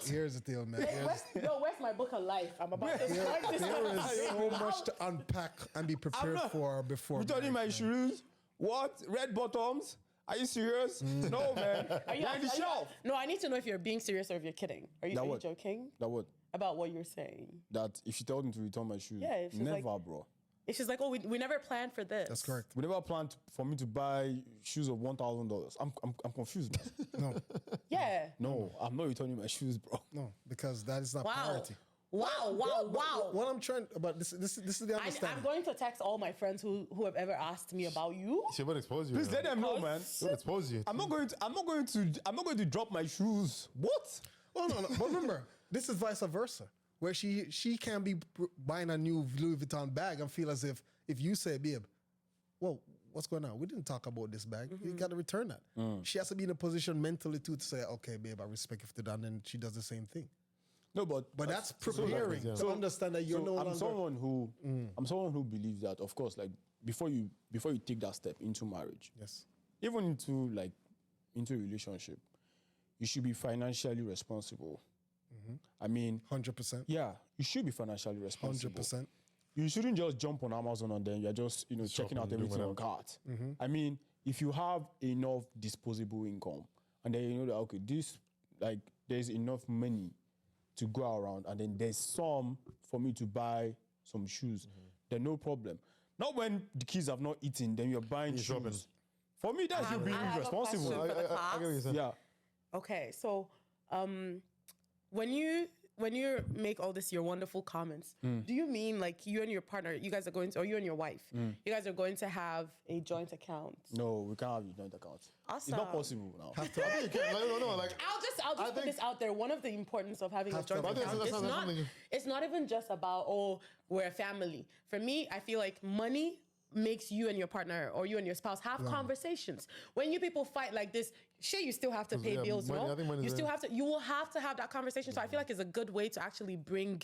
Here's the deal, man. Where's my book of life? I'm about to strike this There one. is so much to unpack and be prepared for before. Returning my marriage, shoes. What? Red bottoms? Are you serious? No, man. Are you, They're in the shelf. No, I need to know if you're being serious or if you're kidding. Are you what? joking That what? about what you're saying? That if she told me to return my shoes. Yeah, if she's Never, like- bro. If she's like, "Oh, we never planned for this." That's correct. We never planned for me to buy shoes of $1,000. I'm confused, man. Yeah. No, I'm not returning my shoes, bro. No, because that is not Wow. priority. Wow. What I'm trying, but this is the I'm understanding. going to text all my friends who have ever asked me about you. She would expose you. Please let them know, man. She would expose you. I'm not going to drop my shoes. What? Oh no. But remember, this is vice versa, where she can be buying a new Louis Vuitton bag and feel as if you say, babe, well, what's going on? We didn't talk about this bag. You got to return that. She has to be in a position mentally too to say, okay, babe, I respect you for that, and then she does the same thing. No, but that's preparing to understand that you're no longer. I'm someone who believes that, of course, like before you take that step into marriage, Yes. even into a relationship, you should be financially responsible. I mean, 100%. yeah, you should be financially responsible. 100%. You shouldn't just jump on Amazon and then you're just checking out Shopping, everything doing on cart. I mean, if you have enough disposable income and then you know that okay, there's enough money to go around, and then there's some for me to buy some shoes, then no problem. Not when the kids have not eaten, then you're buying shopping. shoes. For me, that's you being I have a responsible. question for the I get what you're class. saying. Yeah. Okay, so when you make all this your wonderful comments, do you mean like you and your partner, you guys are going to, or you and your wife, you guys are going to have a joint account? No, we can't have a joint account. Awesome. It's not possible now. I think you can. No. Like, I'll just put think- this out there. One of the importance of having a joint I think account that's is not something- it's not even just about, oh, we're a family. For me, I feel like money makes you and your partner or you and your spouse have conversations. When you people fight like this, you still have to pay yeah, bills, money- I think money is you will have to have that conversation. So I feel like it's a good way to actually bring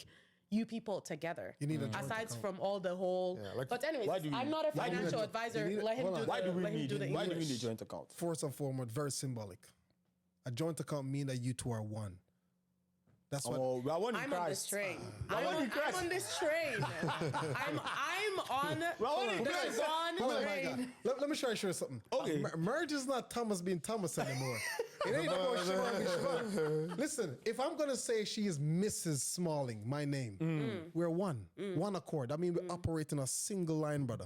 you people together. You need a joint aside account. from all the whole. like- but anyways, Why do we- I'm not a why do we- financial you advisor. need- Let him hold do on. the. Why do we let him need do the why do we English. need a joint account? First and foremost, very symbolic. A joint account means that you two are one. That's what. Oh, we are one in I'm on this Christ. train. I want to I'm Christ. on this train. I'm on the Ron train. Let me show you something. Okay. Marriage is not Thomas being Thomas anymore. It ain't about Siobhan being Siobhan. Listen, if I'm going to say she is Mrs. Smalling, my name, we're one accord. I mean, we operate in a single line, brother.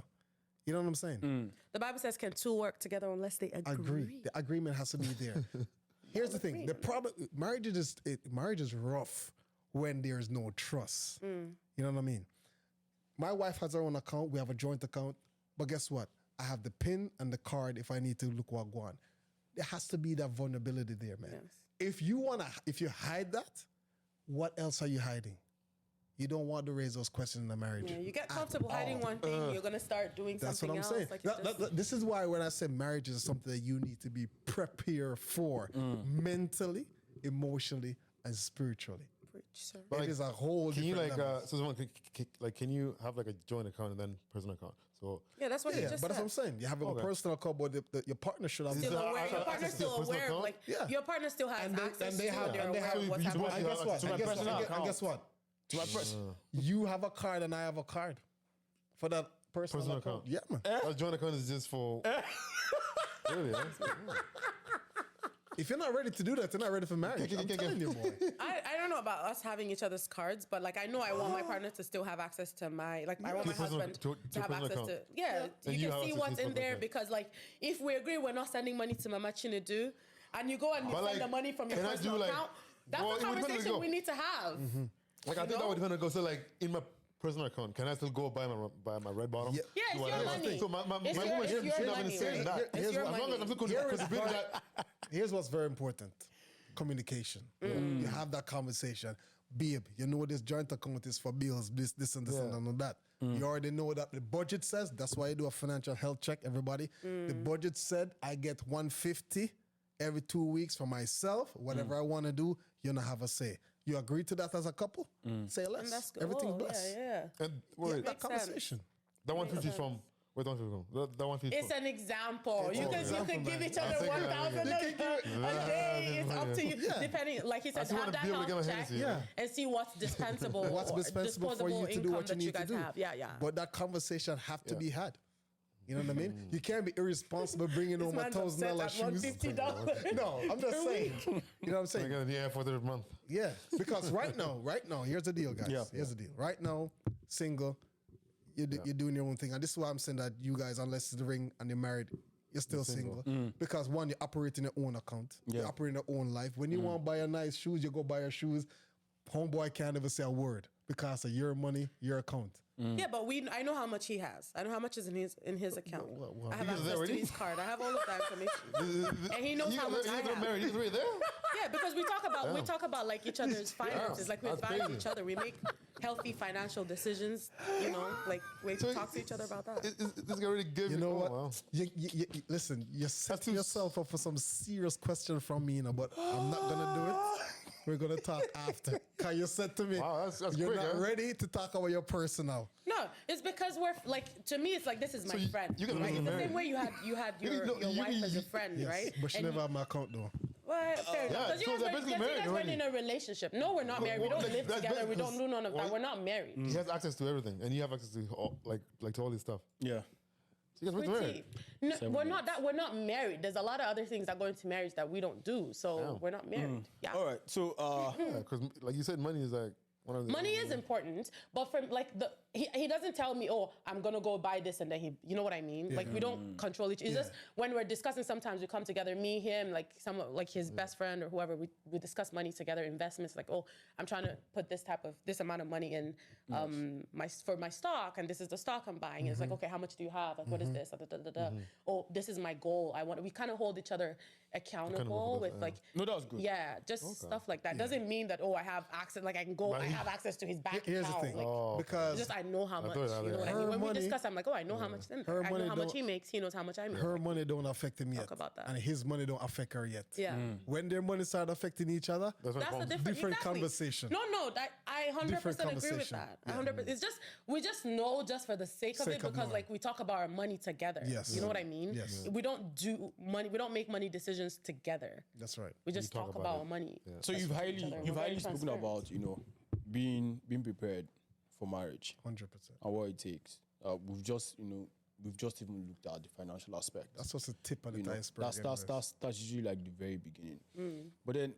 You know what I'm saying? The Bible says, can two work together unless they agree? The agreement has to be there. Here's the thing. The problem, marriage is rough when there's no trust. You know what I mean? My wife has her own account. We have a joint account. But guess what? I have the PIN and the card if I need to look what go on. There has to be that vulnerability there, man. Yes. If you hide that, what else are you hiding? You don't want to raise those questions in a marriage. Yeah, you get comfortable hiding one thing, you're gonna start doing That's something what I'm else. saying. Like This is why when I say marriage is something that you need to be prepared for mentally, emotionally, and spiritually. preach, sir. But It is a whole Can you different level. can you have like a joint account and then personal account? So Yeah, that's what he Yeah, just but that's what said. I'm saying. You have a Okay. personal account, but your partner should have Still that- aware. Your access partner's to still your personal aware. account? Like Yeah. your partner still has access to it. They're aware of what's you happening. both And guess what? To my And guess personal what? account. And guess what? To my person. You have a card and I have a card for that personal Personal account. account. Yeah, man. that joint account is just for really. Huh? If you're not ready to do that, you're not ready for marriage. I'm telling you, boy. I don't know about us having each other's cards, but like I know I want my partner to still have access to my I want my To personal- husband to to have personal access to account. you And you can have see access what's to his in there personal because like if we agree we're not sending money to Mama Chinedu and you go and you But, send like, the money from your can I personal do, like- account, that's well, a it would depend on the conversation girl. we need to have. Like I think that would depend on go. So like in my personal account, can I still go buy my red bottom? Yeah. Yeah, it's Do your whatever? money. So my It's your- woman it's shouldn't your have any money, say in right? that. It's your As long as I'm still Here is contributing very- that. Here's what's very important. Communication. You have that conversation. Babe, you know this joint account is for bills, this and this and that. You already know that the budget says, that's why you do a financial health check, everybody. The budget said I get $150 every 2 weeks for myself. Whatever I want to do, you don't have a say. You agree to that as a couple? Say less. And that's good. Everything's Oh, blessed. yeah. And Yeah, wait, that Makes conversation. that 150 is from. Wait, that 150 from. That 150 It's an example. It's You an can example, give man. each other I'm thinking, 1,000 a day. It's up to you. Depending, like he said, just have wanna that be able to get my health hands check here. Yeah. and see what's dispensable, What's or dispensable for you to do income what you that need guys to do. have. Yeah. But that conversation have to be had. You know what I mean? You can't be irresponsible bringing home man's $1,000 upset at shoes. $150. No, I'm just saying. You know what I'm I saying? get the air for the month. Yeah, because right now, here's the deal, guys. Yeah. Here's the deal. Right now, single, you're doing your own thing. And this is why I'm saying that you guys, unless it's the ring and you're married, you're still single. Because one, you're operating your own account. Yeah. You're operating your own life. When you want to buy a nice shoes, you go buy your shoes. Homeboy can't even say a word because of your money, your account. Yeah, but I know how much he has. I know how much is in his account. I have Because access to already- his card. I have all of that information. And he knows how much I have. married. He's already there. Yeah, because we talk about like each other's finances. Like we That's advise crazy. each other. We make healthy financial decisions. You know, like we So talk to each other about that. This guy already gave You know what? Wow. You listen, you set too- yourself up for some serious question from me, but I'm not going to do it. We're going to talk after. Because you said to me, Wow, that's you're quick, not huh? ready to talk about your personal. No, it's because we're like to me. It's like this is my you- friend. you can right? be It's the married. same way you had your wife as a friend, Yes, right? but she And never had my account, though. Well, fair enough. yeah, Because so you they're guys basically married weren't already. in a relationship. No, we're not married. We don't live that's together. We because- don't do none of that. well, We're not married. He has access to everything, and you have access to all, like to all this stuff. Yeah. So you guys were married. No, we're not that. We're not married. There's a lot of other things that go into marriage that we don't do. So we're not married. Yeah. All right. So, Yeah, because like you said, money is like one of the Money is important, but from like he doesn't tell me, oh, I'm gonna go buy this, and then you know what I mean? Like we don't control each. It's just when we're discussing. Sometimes we come together, me, him, like someone like his best friend or whoever. We discuss money together, investments. Like, oh, I'm trying to put this amount of money in for my stock, and this is the stock I'm buying. And it's like, okay, how much do you have? Like, what is this? Oh, this is my goal. We kind of hold each other accountable for with that, like. No, that was good. Yeah, just stuff like that. Doesn't mean that I have access. Like I can go. But I he- have access to his bank Here's the account. thing. Like, Because just I know how much. thought that You know what I Her mean? When money- we discuss, I'm like, oh, I know how much. Her I money know how much don't- he makes. He knows how much I make. her money don't affect him yet. Talk about that. And his money don't affect her yet. Yeah. When their money start affecting each other, That's what That's the comes. different Different conversation. No, I 100% Different agree with conversation. that. 100%. It's just we just know just for the sake of Sake it of because knowing. like we talk about our money together. Yes. You know what I mean? Yes. We don't do money. We don't make money decisions together. that's right. We just talk talk about about it. money. Yeah. so you've We're highly very spoken transparent. about being prepared for marriage 100%. and what it takes. we've just even looked at the financial aspect. That's just a tip of You the know, iceberg. that's usually like the very beginning. But then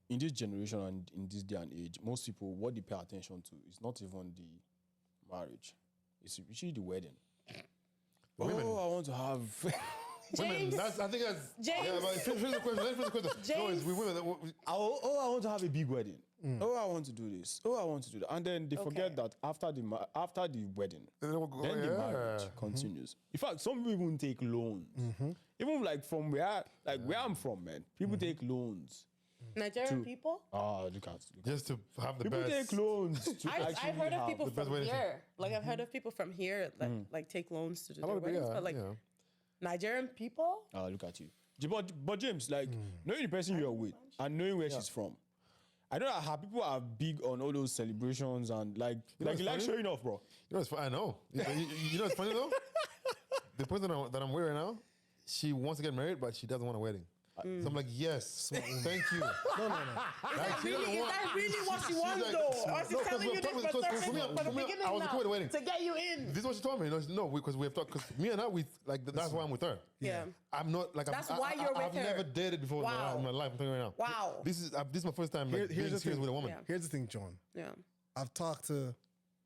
in this generation and in this day and age, most people, what they pay attention to is not even the marriage. It's usually the wedding. Women. Oh, I want to have. Women, James. I think that's. James. Yeah, but finish the question. Let's finish the question. No, it's James. we women. I want to have a big wedding. Oh, I want to do this. Oh, I want to do that. And then they forget that after the wedding, then the marriage continues. In fact, some people even take loans. Even like from where I'm from, man, people take loans. Nigerian people? Look at Just to have the people best. take loans. To I've actually heard of have people the best from way to- here. Like I've heard of people from here that like take loans to do A lot their of weddings. yeah, But like yeah. Nigerian people? Look at you. But James, like knowing the person you're with and knowing where she's from. I know that how people are big on all those celebrations and like know what's you like funny? showing off, bro. You know, it's I know. You know, what's funny though. The person that I'm with right now, she wants to get married, but she doesn't want a wedding. So I'm like, yes, thank you. No. Like, she doesn't want- really what she she's wants like- though? Or No, she's 'cause telling we've you this talked- for because for certain me, from the for me, beginning I was okay with the wedding. to get you in? This is what she told me. No, because we have talked. Because me and her, that's why I'm with her. Yeah. I'm not like That's why you're with I've her. never dated before Wow. in my life. I'm telling you right now. Wow. This is my first time like, Here's being the serious thing. with a woman. Yeah. Here's the thing, John. Yeah. I've talked to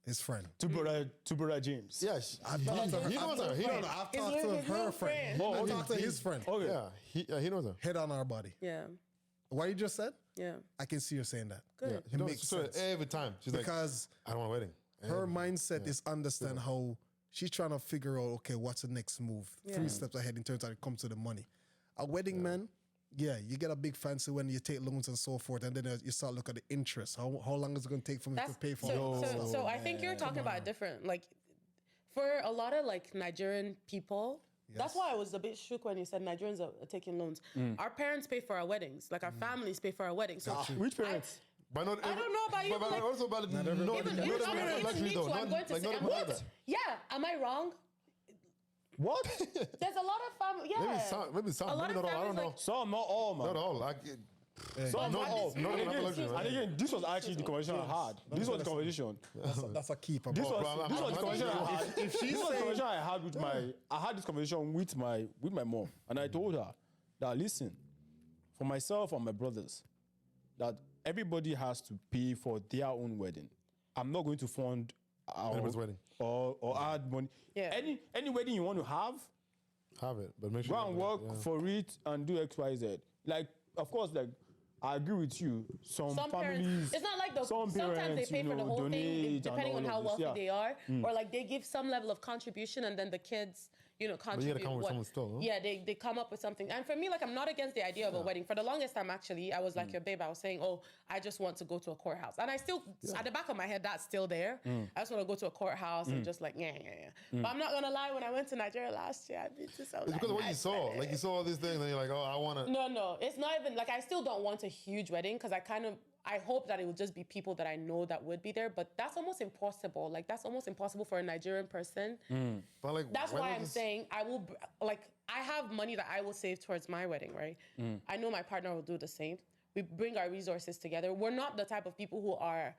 his friend. To brother James. Yeah, I've talked to her. he knows her. He No, knows no, her. I've His talked to little her friend. friend. Oh, I've okay. talked to his friend. Okay. Yeah, he knows her. Head on our body. Yeah. What you just said, Yeah. I can see her saying that. Good. Yeah, It he knows makes her sense. every time. She's like, Because I don't want a wedding. her mindset is understand how she's trying to figure out, okay, what's the next move? Yeah. 3 steps ahead in terms of it comes to the money. A wedding, man, you get a big fancy when you take loans and so forth, and then you start looking at the interest. How long is it going to take for me That's to pay for all that stuff? so I think you're talking about a different like for a lot of like Nigerian people. That's why I was a bit shook when you said Nigerians are taking loans. Our parents pay for our weddings, like our families pay for our weddings. So Which parents? But not I don't know about you, But but like- also about not even everybody even me too, I'm going to say, not what? Yeah, am I wrong? What? There's a lot of family. Yeah, Maybe some, A lot maybe of not all. I don't families, know. like- Some, not all, man. Not all. Some, not all. not And enough again, luxury, right? and again, this was actually the conversation I had. This was the conversation. That's a keeper. This bro. was the conversation I had. If she's This was the saying, conversation I had with I had this conversation with my mom, and I told her that listen, for myself and my brothers, that everybody has to pay for their own wedding. I'm not going to fund our Anybody's wedding. or add money. Yeah. Any wedding you want to have, Have it, but make sure. go and work for it and do X, Y, Z. Like, of course, like I agree with you. Some some families, parents, it's not like some sometimes they parents, pay for the whole thing donate depending on and all how of this, wealthy yeah. they are, or like they give some level of contribution and then the kids, contribute. come up with something still, huh? Yeah, they come up with something. And for me, like I'm not against the idea of a wedding. For the longest time, actually, I was like your babe. I was saying, oh, I just want to go to a courthouse, and I still at the back of my head that's still there. I just want to go to a courthouse and just like yeah. But I'm not gonna lie, when I went to Nigeria last year, I've been to some. It's because of what you saw. Like you saw all these things, and you're like, oh, I want to. No, it's not even like I still don't want a huge wedding because I hope that it would just be people that I know that would be there, but that's almost impossible. Like that's almost impossible for a Nigerian person. But like, That's why why not I'm just- saying I have money that I will save towards my wedding, right? I know my partner will do the same. We bring our resources together. We're not the type of people who are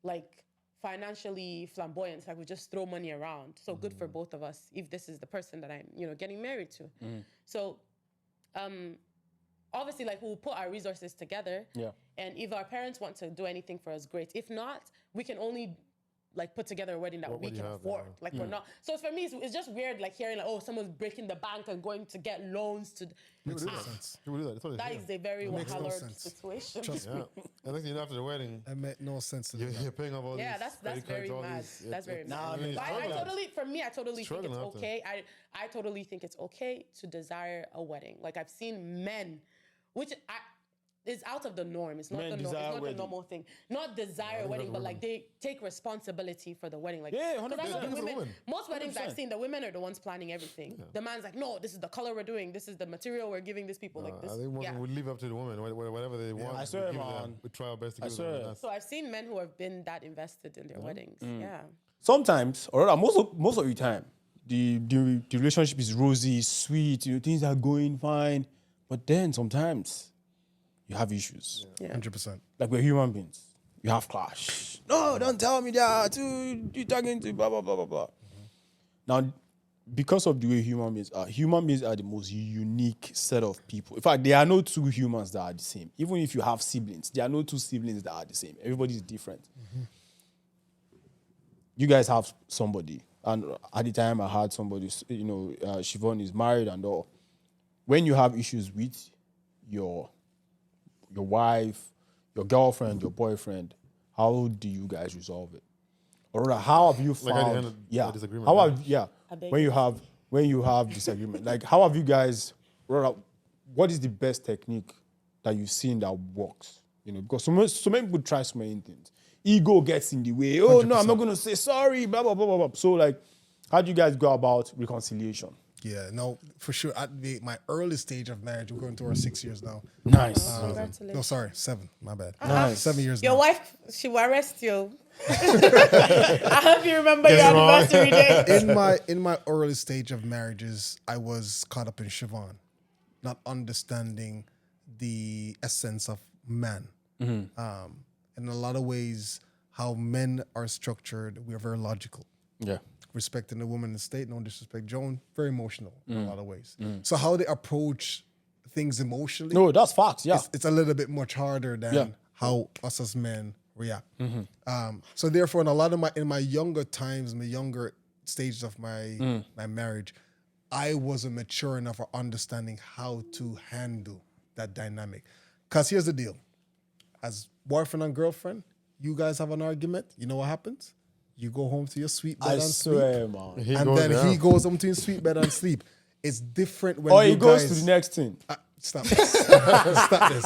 like financially flamboyant, like we just throw money around. So good for both of us if this is the person that I'm, getting married to. So obviously like we'll put our resources together. Yeah. And if our parents want to do anything for us, great. If not, we can only like put together a wedding that we do you can have, afford. yeah. Like we're not. So for me, it's just weird like hearing like, oh, someone's breaking the bank and going to get loans to. makes no sense. People do that. That's what That they is a very makes no well-colored sense. situation. Trust me. Yeah. And next thing you know, after the wedding, That made no sense to me. you're paying off all Yeah, these. that's credit cards, very all mad. these- That's very mad. I mean, But I struggling. totally think Struggling it's out there. okay. I totally think it's okay to desire a wedding. Like I've seen men, which is out of the norm. It's not Men the norm. It's desire not the wedding. normal thing. Not desire a wedding, but like they take responsibility for the wedding. Like Yeah, 'cause I know 100%. the Good for the women, women. most weddings I've 100%. seen, the women are the ones planning everything. The man's like, no, this is the color we're doing. This is the material we're giving these people. Like this. I think most yeah. of them would leave up to the woman, whatever they want. I swear, we give them. man. We try our best to I give them. swear. and that's- So I've seen men who have been that invested in their weddings. Yeah. Sometimes, or rather, most of the time, the relationship is rosy, sweet. Things are going fine, but then sometimes you have issues. Yeah. 100%. Like we're human beings. You have clash. No, don't tell me that. You talking to blah blah blah blah blah. Now, because of the way human beings are the most unique set of people. In fact, there are no two humans that are the same. Even if you have siblings, there are no two siblings that are the same. Everybody is different. You guys have somebody, and at the time I had somebody, Siobhan is married and all. When you have issues with your wife, your girlfriend, your boyfriend, how do you guys resolve it? Or rather, how have you found? Like at the end of the disagreement. How right? have when you have disagreement? Like how have you guys? Rather, what is the best technique that you've seen that works? Because so many people try so many things. Ego gets in the way. Oh 100%. No, I'm not going to say sorry. Blah blah blah blah blah. So like, how do you guys go about reconciliation? Yeah, no, for sure. At my early stage of marriage, we're going to our 6 years now. Nice. Congratulations. No, sorry, 7. My bad. Nice. 7 years Your now. wife, she will arrest you. I hope you remember your anniversary day. In my early stage of marriages, I was caught up in Siobhan, not understanding the essence of man. In a lot of ways, how men are structured, we are very logical. Yeah. Respecting the woman in the state, no disrespect. Joan, very emotional in a lot of ways. So how they approach things emotionally, No, that's facts. Yeah. it's a little bit much harder than how us as men react. So therefore, in my younger times, in the younger stages of my marriage, I wasn't mature enough for understanding how to handle that dynamic. Because here's the deal. As boyfriend and girlfriend, you guys have an argument, you know what happens? You go home to your sweet bed I and swear, sleep. man. He goes home to his sweet bed and sleep. It's different when Or you he goes guys... to the next thing. Stop this. Stop this.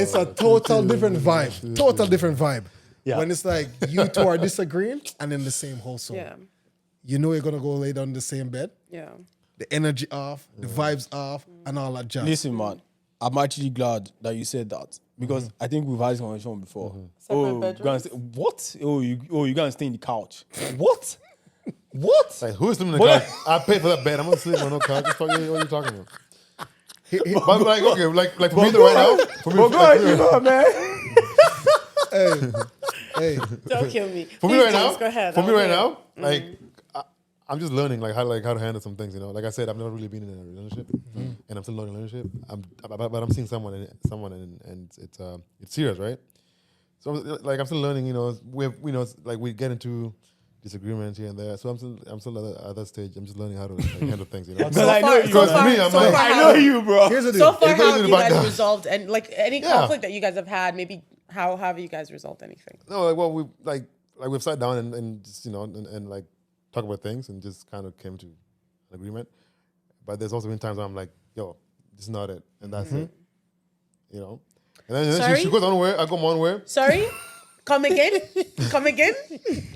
It's a total different vibe. Total different vibe. Yeah. When it's like you two are disagreeing and in the same household. Yeah. You know you're going to go lay down in the same bed. Yeah. The energy off, the vibes off, and all that jazz. Listen, man, I'm actually glad that you said that because I think we've had this conversation before. Separate bedrooms? What? You're gonna stay in the couch? What? What? Like, who's sleeping on the couch? I paid for that bed. I'm not sleeping on no couch. What are you talking about? But like, okay, like for me right now, for me, man. Hey, Don't kill me. For me Please, right now, James, go ahead. for me I'll right hear. now, like I'm just learning how to handle some things. Like I said, I've never really been in a relationship, and I'm still learning a relationship. But I'm seeing someone, and it's serious, right? So like I'm still learning. We get into disagreements here and there. So I'm still at that stage. I'm just learning how to handle things. Because I know you. So for me, I'm like, I know you, bro. here's the deal. So far, It how goes have in you the guys back. resolved and like any Yeah. conflict that you guys have had? Maybe how have you guys resolved anything? no, like well, we've sat down and just, and like talk about things and just kind of came to an agreement. But there's also been times where I'm like, yo, this is not it, and that's it. And then Sorry? she goes on where I go on where. Sorry? Come again? Come again?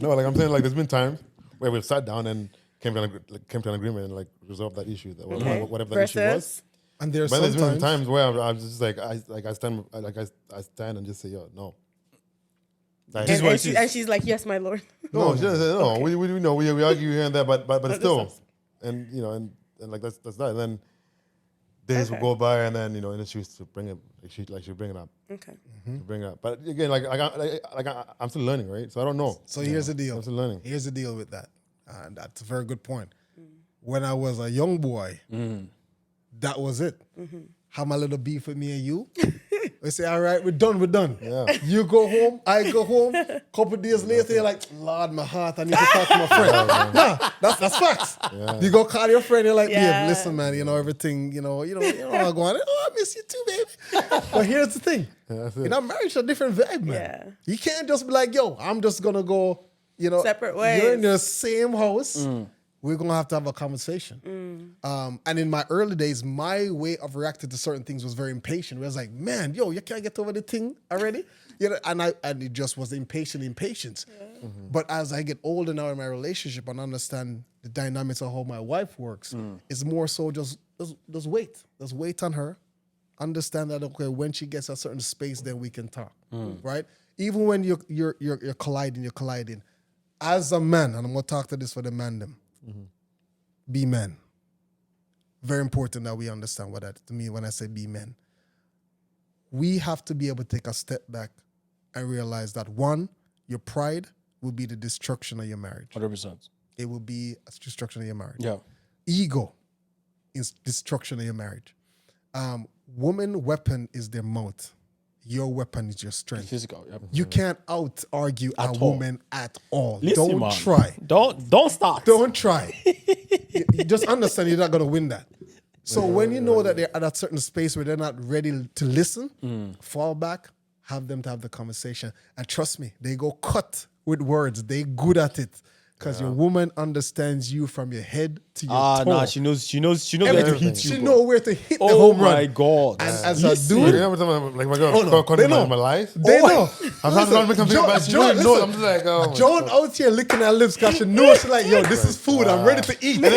No, like I'm saying, like there's been times where we've sat down and came to an agreement and like resolved that issue, whatever that issue was. Versus? And there's But there's been sometimes... times where I'm just like I stand and just say, yo, no. Like, And she's like, yes, my lord. no, she doesn't say no. We argue here and there, but still, and and like that's that. And then days will go by, and then and then she used to bring it, she'll bring it up. Okay. Bring it up. But again, I'm still learning, right? So I don't know. So here's the deal. I'm still learning. Here's the deal with that. And that's a very good point. When I was a young boy, that was it. Have my little beef with me and you. We say, all right, we're done. Yeah. You go home, I go home. Couple days later, you're like, Lord, my heart, I need to talk to my friend. Nah, that's facts. Yeah. You go call your friend, you're like, Yeah. babe, listen, man, everything, you know how going. Oh, I miss you too, baby. But here's the thing. that's it. Marriage is a different vibe, man. Yeah. You can't just be like, yo, I'm just gonna go, Separate You're in ways. the same house. We're gonna have to have a conversation. And in my early days, my way of reacting to certain things was very impatient. Where I was like, man, yo, you can't get over the thing already. And it just was impatience. But as I get older now in my relationship and understand the dynamics of how my wife works, it's more so just wait. Just wait on her. Understand that, okay, when she gets a certain space, then we can talk, right? Even when you're colliding. As a man, and I'm gonna talk to this for the man them. Be men. Very important that we understand what that to me when I say be men. We have to be able to take a step back and realize that one, your pride will be the destruction of your marriage. 100%. it will be a destruction of your marriage. Yeah. Ego is destruction of your marriage. Woman weapon is their mouth. Your weapon is your strength. Physical. Yep. You can't out argue a all. woman at all. Listen, Don't man. try. Don't start. Don't try. You just understand you're not going to win that. So when you know that they're at a certain space where they're not ready to listen, fall back, have them to have the conversation. And trust me, they go cut with words. They good at it. Because your woman understands you from your head to your toe. Nah, she knows where to hit you. She bro. know where to hit the Oh home run. my God. And as Listen. a You dude, know, every time I'm like my girl, they know. my life. they know. I'm trying to make something about you. John, No, I'm just like, oh my John God. out here licking her lips because she knows she's like, yo, this is food. I'm ready to eat. No,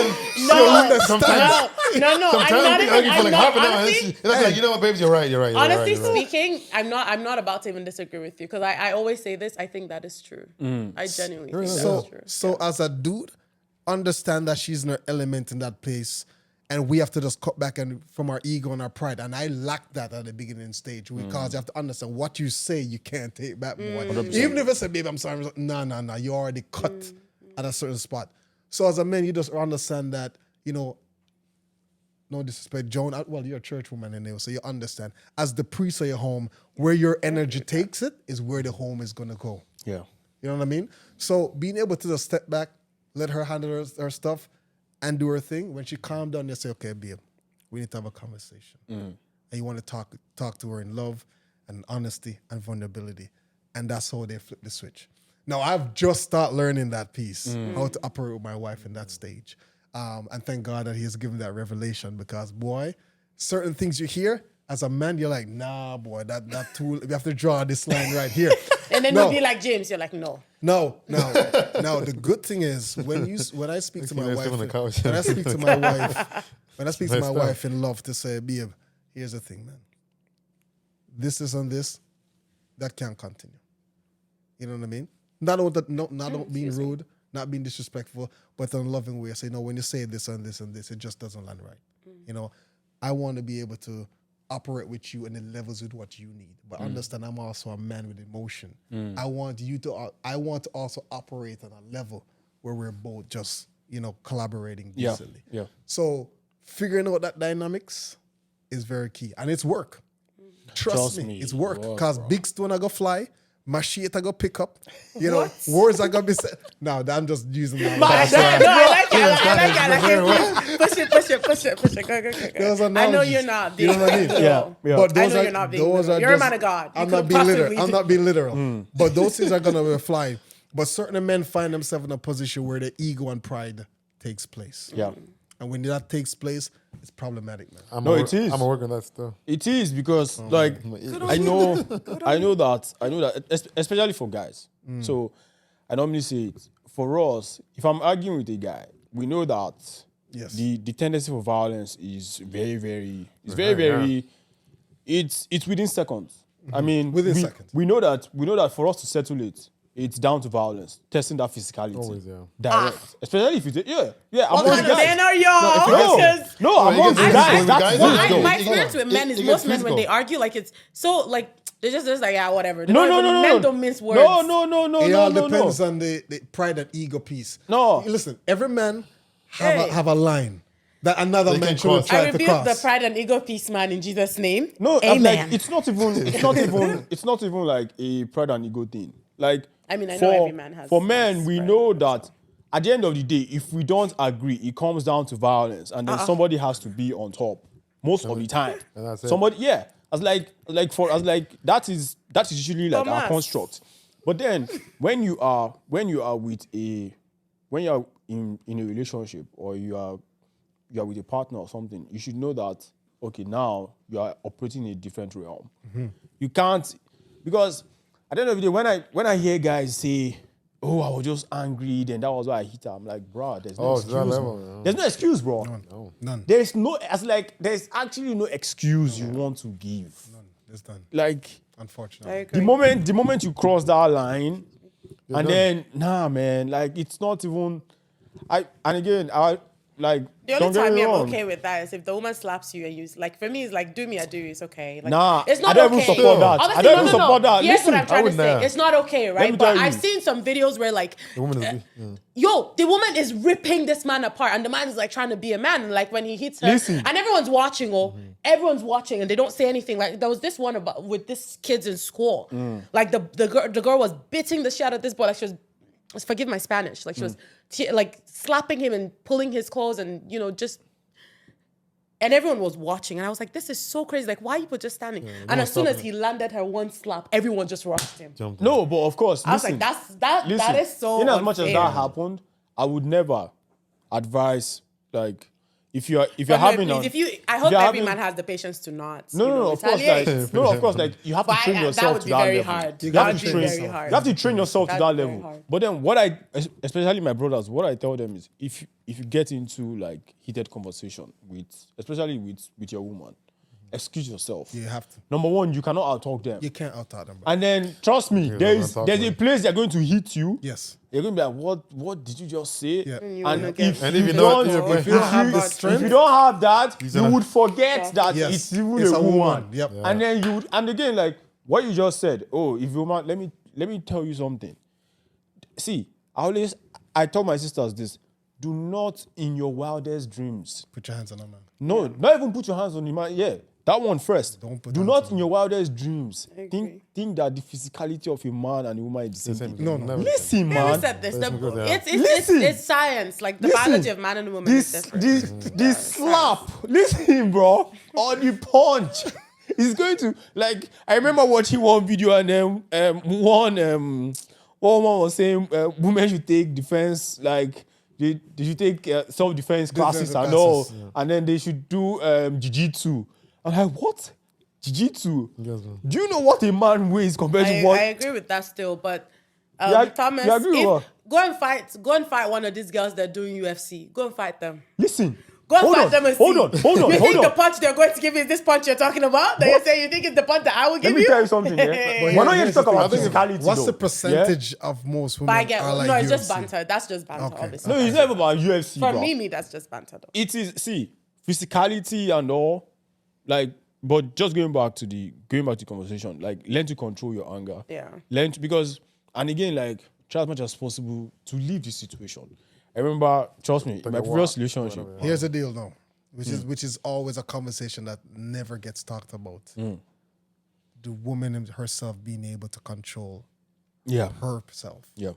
Sometimes- no. Sometimes I'm not we even. argue for I'm like not, half an hour. honestly, It's like, you know what, babes, you're right. honestly you're right. speaking, I'm not about to even disagree with you because I always say this. I think that is true. I genuinely think that is true. So as a dude, understand that she's in her element in that place, and we have to just cut back and from our ego and our pride. And I lacked that at the beginning stage because you have to understand what you say you can't take back, boy. Even if I say, babe, I'm sorry, no, you already cut at a certain spot. So as a man, you just understand that, no disrespect, Joan. Well, you're a church woman anyway, so you understand. As the priest of your home, where your energy takes it is where the home is gonna go. Yeah. You know what I mean? So being able to just step back, let her handle her stuff and do her thing. When she calmed down, you say, okay, babe, we need to have a conversation. And you want to talk to her in love and honesty and vulnerability. And that's how they flip the switch. Now, I've just started learning that piece, how to operate with my wife in that stage. And thank God that he has given that revelation because, boy, certain things you hear, as a man, you're like, nah, boy, that tool, we have to draw this line right here. And then you'll be like James. You're like, no. No. The good thing is when I speak to my wife, when I speak to my wife in love to say, babe, here's the thing, man. This and this, that can't continue. You know what I mean? Not being rude, not being disrespectful, but in a loving way. I say, when you say this and this and this, it just doesn't land right. I want to be able to operate with you and it levels with what you need. But understand I'm also a man with emotion. I want to also operate on a level where we're both just, collaborating decently. Yeah. So figuring out that dynamics is very key. And it's work. Trust me, it's work. Because big stone I go fly, my shit I go pick up. Words I go be said. No, I'm just using that. I like it. Push it. Go. I know you're not. You know what I mean? Yeah. But I know you're not being literal. You're a man of God. I'm not being literal. But those things are gonna fly. But certain men find themselves in a position where their ego and pride takes place. Yeah. And when that takes place, it's problematic, man. It is. I'm a work on that stuff. It is because I know that especially for guys. So I normally say it for us. If I'm arguing with a guy, we know that the tendency for violence is very it's within seconds. I mean, within seconds. We know that for us to settle it, it's down to violence, testing that physicality. Always, yeah. Direct. Especially if it's What kind of men are No, y'all? among guys. That's guys, what My experience with men is it most gets men when they physical. argue, like it's so like they're just like whatever. They No. Men don't mince words. No. It all depends on the pride and ego piece. No. Listen, every man have a line that another They man can shouldn't cross. try I to rebuke cross. the pride and ego piece, man, in Jesus' name. No, I'm Amen. like, it's not even like a pride and ego thing. Like, I mean, I know every man has. For men, we know that at the end of the day, if we don't agree, it comes down to violence, and then somebody has to be on top most of the time. And that's it. Somebody, yeah. That is usually like our Thomas. construct. But then when you are in a relationship or you are with a partner or something, you should know that okay, now you are operating in a different realm. You can't, because at the end of the day, when I hear guys say, "Oh, I was just angry, then that was why I hit her," I'm like, bro, there's no it's that excuse. level, Man. no. There's no excuse, bro. None. There's actually no excuse you want to give. None. It's done. Like, Unfortunately. the moment you cross that line, and then nah, man, like it's not even. like, The don't only get time me I'm wrong. okay with that is if the woman slaps you and you like. For me, it's like do me a do. It's okay. Like, Nah, it's not I don't okay. even support that. Obviously, I don't no, even no, support no. that. Here's Listen, what I'm trying to wouldn't say. have. It's not okay, right? me But tell I've you. seen some videos where like, The woman is. yo, the woman is ripping this man apart, and the man is like trying to be a man. And like when he hits her, Listen. and everyone's watching, everyone's watching, and they don't say anything. Like there was this one about with this kids in school. Like the girl was beating the shit out of this boy. Like she was, forgive my Spanish. Like she was like slapping him and pulling his clothes, and just. And everyone was watching, and I was like, "This is so crazy! Like, why are people just standing?" And as soon as he landed her one slap, everyone just rushed him. No, but of course, I was listen, like, "That listen, is so." in as much as unfair. that happened, I would never advise, like, if you're But no, having please, I hope you're every having- man has the patience to not. no, of course, like, retaliate. no, of course, like, you have to But train that yourself would to be that very level. hard. You That have would to be train very yourself. hard. You have to train yourself to That'd that be very level. hard. But then what I, especially my brothers, what I tell them is, if you get into like heated conversation especially with your woman, excuse yourself. You have to. Number one, you cannot out-talk them. You can't out-talk them, bro. And then, trust me, there's don't talk, a man. place they're going to hit you. Yes. You're going to be like, what did you just say? Yeah. You And wanna get- if And you if you don't, don't- if you don't have the if strength, you don't have that, you gonna- would forget that Yes, it's even it's a a woman. woman. Yep. Yeah. And then you would, and again, like what you just said, oh, if you want, let me tell you something. See, I tell my sisters this: do not in your wildest dreams. Put your hands on them, man. No, not even put your hands on the man. Yeah, that one first. Don't put Do hands not on in your wildest dreams agree. think that the physicality of a man and a woman is the same thing. No, no. Never. Listen, Yeah, we man. said this. Listen. It's science. Like the Listen. biology of man and woman is different. This slap. Listen, bro. Or the punch. It's going to, like, I remember watching one video and then one woman was saying women should take defense, like, they should take self-defense classes and all. classes, And then they should do jiu-jitsu. I'm like, what? Jiu-jitsu? Yes, man. Do you know what a man weighs compared to I what? agree with that still, but Yeah, Thomas, you agree with go and fight one of these girls that are doing UFC. Go and fight them. Listen. Go and Hold fight on, them and hold see. on, hold on, You hold think on. the punch they're going to give you is this punch you're talking about? That you're saying you think it's the punch that I will give Let me you? tell you something, yeah? But We're not here to here's talk the about thing. physicality, What's though. the percentage of most But women I get, are like no, it's just UFC? banter. That's just banter, Okay. obviously. No, it's never about UFC, For bro. me, that's just banter though. It is, see, physicality and all, like, but just going back to the conversation, like, learn to control your anger. Yeah. Learn to, because, and again, like, try as much as possible to leave the situation. I remember, trust me, in my a previous walk, relationship, Here's the deal, though, which is always a conversation that never gets talked about. The woman herself being able to control yeah, herself yeah,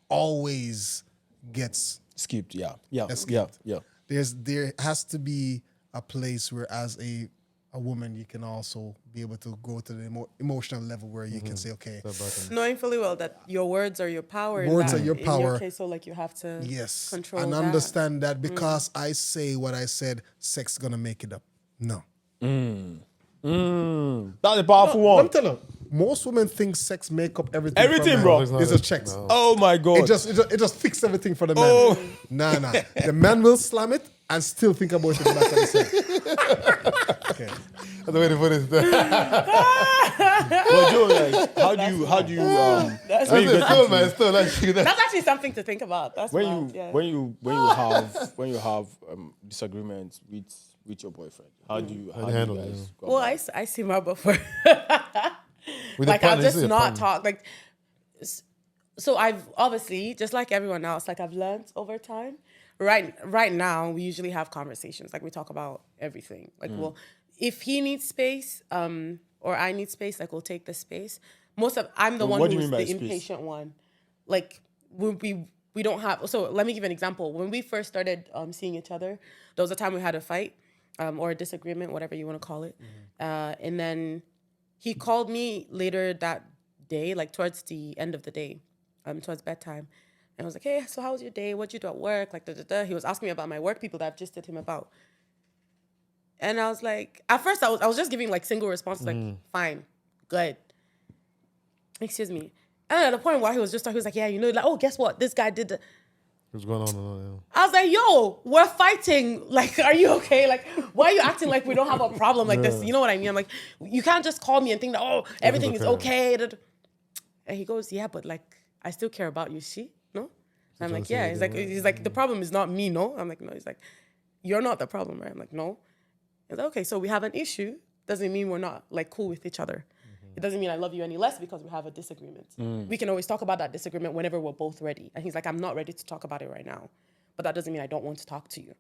always gets. skipped, yeah, Escaped. yeah. There has to be a place where, as a woman, you can also be able to go to the emotional level where you can say, okay, Knowing fully well that your words are your power. in Words that- are your In power. your case, so like you have to yes, control and that. understand that because I say what I said, sex is gonna make it up. No. That's a powerful one. Let me tell you, most women think sex make up everything. Everything, for bro. men. It's a checks. Oh my God. It just fix everything for the man. Oh. Nah. The man will slam it and still think about it back on the side. Okay. That's the way to put it. But Joe, like, how do you That's when you get Still, into- man, still like That's actually something to think about. That's wild, yeah. when you have disagreements with your boyfriend, how do you handle it, guys go Well, about I see my before. With Like the I'll partner, just you see a not partner. talk. Like, so I've obviously, just like everyone else, like I've learned over time. Right now, we usually have conversations. Like we talk about everything. Like, well, if he needs space, or I need space, like we'll take the space. I'm the one what do you who's mean by the space? impatient one. Like we don't have. So let me give you an example. When we first started seeing each other, there was a time we had a fight, or a disagreement, whatever you want to call it, and then he called me later that day, like towards the end of the day, towards bedtime. And I was like, hey, so how was your day? What'd you do at work? Like, He was asking me about my work people that I've just did him about. And I was like, at first I was just giving like single responses, like, fine, good. Excuse me. And at the point where he was like, yeah, like, oh, guess what? This guy did What's going on? I was like, yo, we're fighting. Like, are you okay? Like, why are you acting like we don't have a problem like this? You know what I mean? I'm like, you can't just call me and think that, oh, everything is okay. And he goes, yeah, but like, I still care about you. See? No? I'm trying like, to say yeah. anything, He's like, the problem is not me, no? I'm like, no. He's like, you're not the problem, right? I'm like, no. He's like, okay, so we have an issue. Doesn't mean we're not like cool with each other. It doesn't mean I love you any less because we have a disagreement. We can always talk about that disagreement whenever we're both ready. And he's like, I'm not ready to talk about it right now. But that doesn't mean I don't want to talk to you.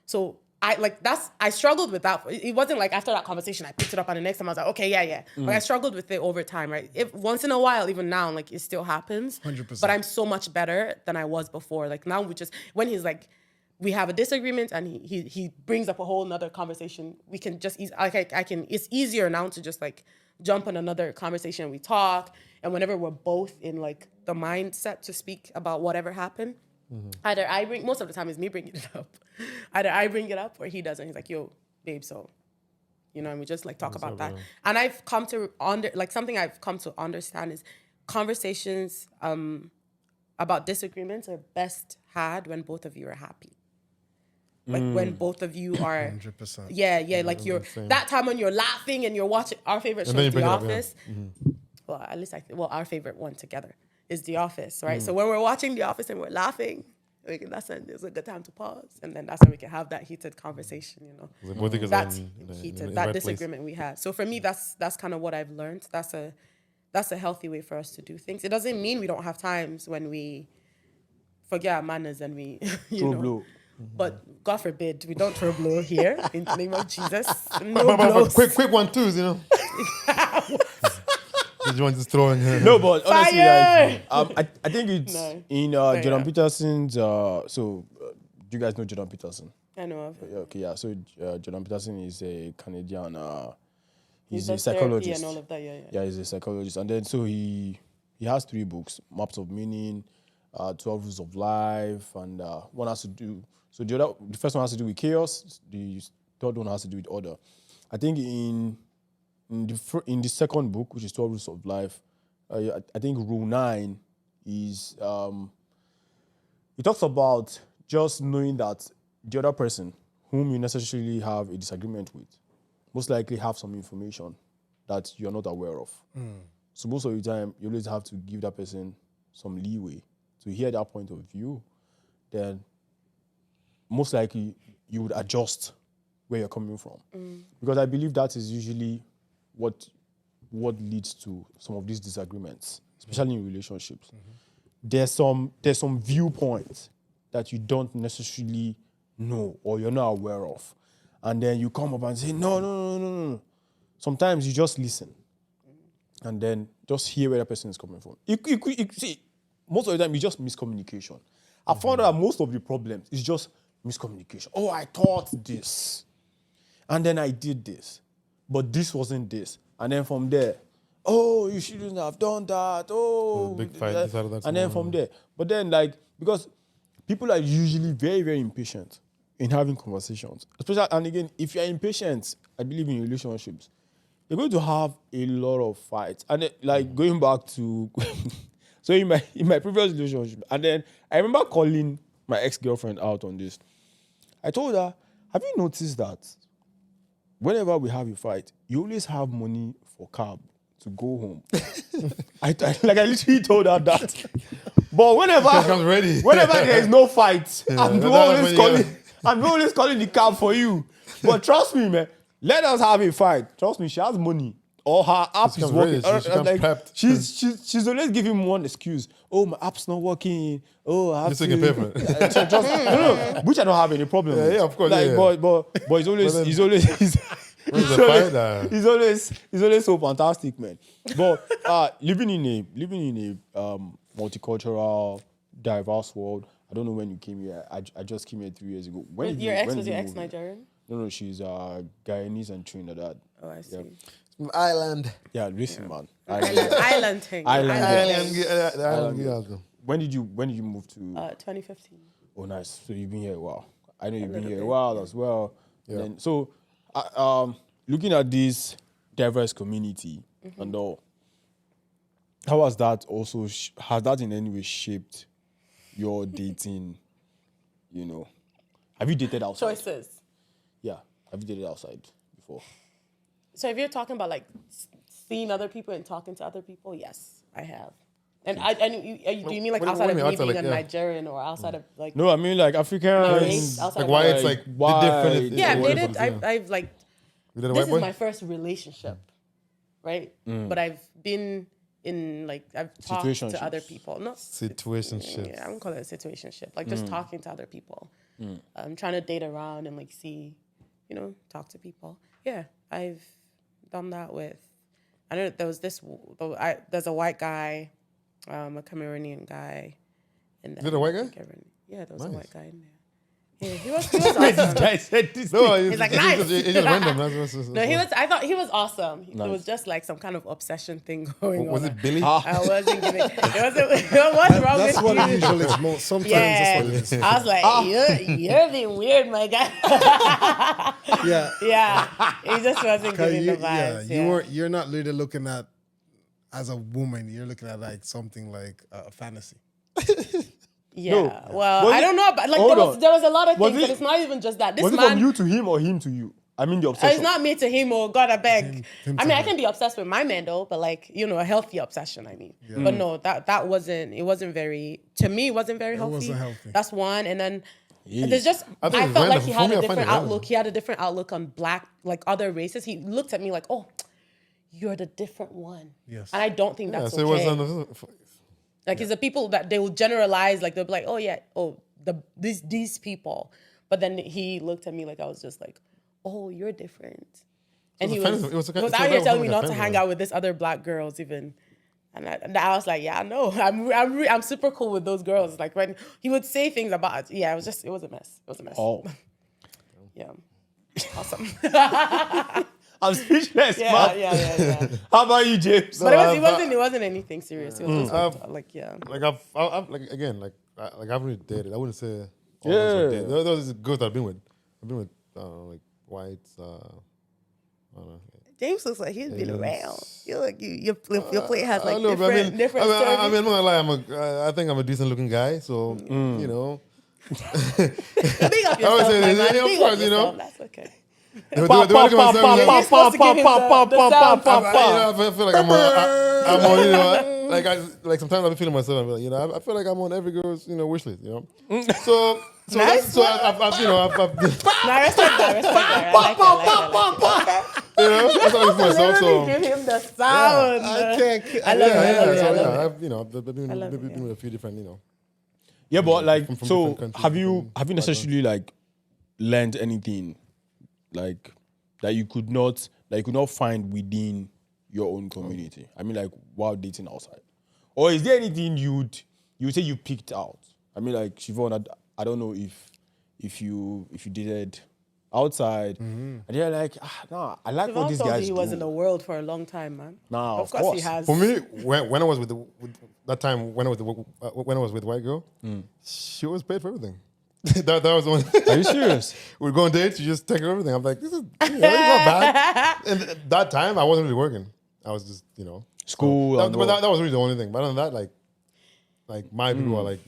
So I struggled with that. It wasn't like after that conversation, I picked it up and the next time I was like, okay, yeah. Like I struggled with it over time, right? If once in a while, even now, like it still happens. 100%. But I'm so much better than I was before. Like now when he's like, we have a disagreement and he brings up a whole nother conversation, we can just, it's easier now to just like jump on another conversation. We talk. And whenever we're both in like the mindset to speak about whatever happened, either most of the time it's me bringing it up. Either I bring it up or he doesn't. He's like, yo, babe, so, and we just like talk about that. And I've come to something I've come to understand is conversations about disagreements are best had when both of you are happy. Like when both of you are 100%. Yeah, like you're that time when you're laughing and you're watching our favorite show, The Office. Well, at least our favorite one together is The Office, right? So when we're watching The Office and we're laughing, that's when it's a good time to pause, and then that's when we can have that heated conversation, That right disagreement we had. So for me, that's kind of what I've learned. That's a healthy way for us to do things. It doesn't mean we don't have times when we forget our manners and we, Throw blow. But God forbid, we don't throw blow here in the name of Jesus. No blows. Quick 1-2s, Did you want just throwing her? No, but honestly, Fire! I think it's in Jordan Peterson's. Do you guys know Jordan Peterson? I know of. Okay, yeah. So Jordan Peterson is a Canadian. He's He a does therapy psychologist. and all of that, yeah. Yeah, he's a psychologist, and then so he has 3 books: Maps of Meaning, 12 Rules of Life, and one has to do. So the first one has to do with chaos. The third one has to do with order. I think in the second book, which is 12 Rules of Life, I think Rule 9 is it talks about just knowing that the other person whom you necessarily have a disagreement with most likely have some information that you're not aware of. So most of the time, you always have to give that person some leeway to hear that point of view. Then most likely you would adjust where you're coming from. Because I believe that is usually what leads to some of these disagreements, especially in relationships. There's some viewpoints that you don't necessarily know or you're not aware of. And then you come up and say, no. Sometimes you just listen and then just hear where the person is coming from. You see, most of the time it's just miscommunication. I found out that most of the problems is just miscommunication. Oh, I thought this. And then I did this. But this wasn't this. And then from there, oh, you shouldn't have done that. Oh, big fight, this out of that and then from there. But then, because people are usually very, very impatient in having conversations. Especially, and again, if you're impatient, I believe in relationships, you're going to have a lot of fights. And going back to, so in my previous relationship, and then I remember calling my ex-girlfriend out on this. I told her, have you noticed that whenever we have a fight, you always have money for cab to go home? I literally told her that. But whenever there is no fight, I'm always calling the cab for you. But trust me, man, let us have a fight. Trust me, she has money. Or her app is working. She's always giving one excuse. Oh, my app's not working. Oh, I have just to get paid for it. No, which I don't have any problem with. Yeah, of course. But he's always so fantastic, man. But living in a multicultural, diverse world. I don't know when you came here. I just came here 3 years ago. Was your ex Nigerian? No, she's Guyanese and Trinidad. Oh, I see. Yeah. Island. Yeah, listen, man. Island thing. Island. When did you move to? 2015. Oh, nice. So you've been here a while. I know you've been here a while as well. Yeah. And so, looking at this diverse community and all, how has that also has that in any way shaped your dating? Have you dated outside? Choices. Yeah, have you dated outside before? So if you're talking about seeing other people and talking to other people, yes, I have. And do you mean like What do outside you of mean me outside, being like, a yeah. Nigerian or outside of like No, I mean like Africans. race, outside Like of why my- it's like Why? the different. yeah, I've whatever, dated. I've like You did a this white is boy? my first relationship, right? But I've been in like I've talked to Situationships. other people. Not Situationship. yeah, I wouldn't call it a situationship. Like just talking to other people. I'm trying to date around and like see, talk to people. Yeah, I've done that with. I know there was there's a white guy, a Cameroonian guy, and Is it a white guy? Yeah, there was a Nice. white guy in there. Yeah, he was awesome. I said this. No, He's like, nice. It's just random. No, I thought he was awesome. There Nice. was just like some kind of obsession thing going Was on. it Billy? I wasn't giving. What's wrong That's with what it you? usually is. Sometimes Yeah, that's what it is. I was like, you're being weird, my guy. Yeah. Yeah, he just wasn't 'Cause giving the vibes. You're not really looking at as a woman. You're looking at like something like a fantasy. Yeah, No. well, Was I it- don't know, but like hold on. there was a lot of Was things, it- and it's not even just that. This Was it man, from you to him or him to you? I mean the obsession. it's not me to him or God, I beg. him I to mean, I her. can be obsessed with my man though, but like a healthy obsession. I mean, but no, that wasn't. It wasn't very. To me, it wasn't very healthy. wasn't healthy. That's one, and then Yeah. there's just. I I, think it's felt like random. he For had me, a I find different it random. outlook. He had a different outlook on black, like other races. He looked at me like, oh, you're the different one. Yes. And I don't think Yeah, that's so it okay. was Like it's the people that they will generalize, like they'll be like, oh yeah, these people. But then he looked at me like I was just like, oh, you're different. And he was offensive. It was he was okay. out So here that telling was me not to offensive. hang out with this other black girls even. And I was like, yeah, I know. I'm super cool with those girls. Like when he would say things about, yeah, it was a mess. It was a mess. Oh. Yeah. Awesome. I'm speechless, yeah, man. yeah. How about you, James? But it wasn't anything serious. It was just like yeah. like I've like again like I haven't really dated. I wouldn't say. Yeah. Those girls I've been with. I've been with like whites. I don't know. James looks like he's been around. You look, your plate has like I know, but different I serving. mean, I'm not gonna lie. I think I'm a decent looking guy, so you know. Big up I yourself, would say my this, man. yeah, of Big course, up you know. yourself. That's okay. They look at myself, You're supposed to give him the sound. I feel like I'm on, you know, like sometimes I'm feeling myself. I'm like, you know, I feel like I'm on every girl's, wish list, you know. So Nice. I've you know, I've No, I respect that. I like that. you know, that's how I feel myself. So Give him the sound. I can't. I love it. I love it. I so love it. yeah, I've you know, I've love it, been with a few different, you know. Yeah, but like, from so different countries, have you different necessarily like learned anything like that you could not find within your own community? I mean, like while dating outside, or is there anything you would say you picked out? I mean, like Siobhan, I don't know if you dated outside and you're like, nah, I like what Siobhan these told me guys he do. was in the world for a long time, man. Nah, of course he has. For me, when I was with that time when I was with white girl, she was paid for everything. that was the one. Are you serious? We'd go on dates, you just take her everything. I'm like, this is it's not bad. And that time, I wasn't really working. I was just, School. That, and but all. that was really the only thing. But other than that, like my people are like,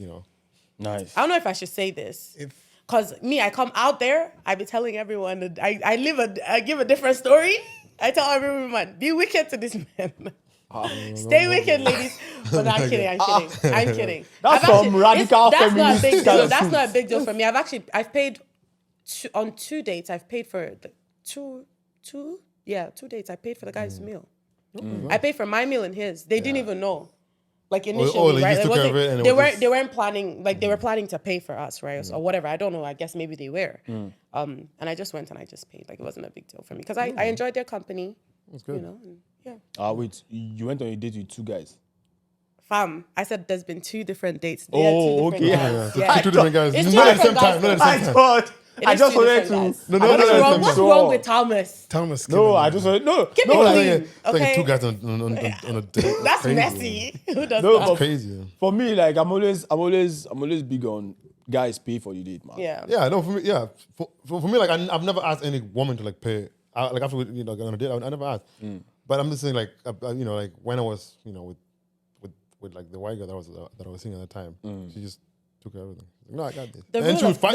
Nice. I don't know if I should say this. Because me, I come out there, I be telling everyone that I give a different story. I tell everyone, be wicked to this man. Stay wicked, ladies. But no, I'm kidding. I'm kidding. That's some radical That's not a feminist big kind deal. of That's thing. not a big deal for me. I've paid on 2 dates. I've paid for the two dates. I paid for the guy's meal. I paid for my meal and his. They didn't even know. Like initially, they right? just took care of it and it they was weren't. just- They weren't planning. Like they were planning to pay for us, right? Or whatever. I don't know. I guess maybe they were. And I just went and I just paid. Like it wasn't a big deal for me because I enjoyed their company. That's good. And, yeah. Wait, you went on a date with 2 guys? Fam, I said there's been 2 different dates. They had 2 Oh, different okay. guys. So Yeah. two different guys. It's two Not at the same different time. guys. Not at the same time. thought. It I is just 2 wanted different to. guys. No, What's no. wrong with Thomas? Thomas. No, I just wanted no. Keep no, it like, clean. It's like Okay. 2 guys on a date. That's Crazy. messy. Who does No, that? but Crazy. for me, like I'm always big on guys pay for the date, man. Yeah. Yeah, no, for me, yeah. For me, like, I've never asked any woman to, like, pay. Like, after, on a date, I never asked. But I'm just saying, like, like, when I was, with like, the white girl that I was seeing at the time, she just took everything. Like, no, I got this. The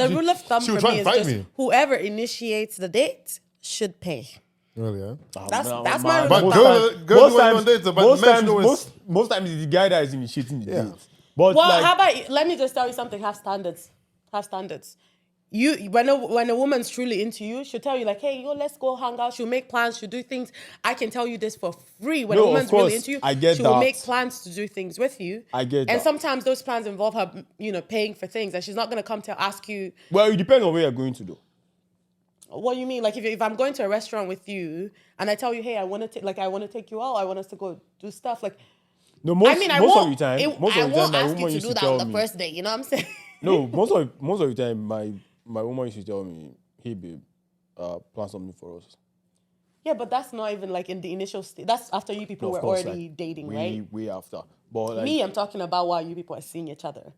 rule of thumb she for would try me and is fight just me. whoever initiates the date should pay. Really, yeah. That's my But response. girls go on dates, but men always. most times it's the guy that is initiating the Yeah. date. But Well, like, how about let me just tell you something. Have standards. Have standards. You when a woman's truly into you, she'll tell you like, hey, yo, let's go hang out. She'll make plans. She'll do things. I can tell you this for free. When No, a of woman's really course, into you, I get she will that. make plans to do things with you. I get And that. sometimes those plans involve her, paying for things, and she's not gonna come to ask you. well, it depends on where you're going to, though. What do you mean? Like if I'm going to a restaurant with you and I tell you, hey, I want to take you out. I want us to go do stuff. Like, No, most I mean, I most won't. of the time, I most of the time, won't my ask you woman to used do to that tell on the me. first date. You know what I'm saying? No, most of the time, my woman used to tell me, "Hey, babe, plan something for us." Yeah, but that's not even like in the initial stage. That's after you people No, were of course, already like, dating, way, right? way after. But like, Me, I'm talking about while you people are seeing each other.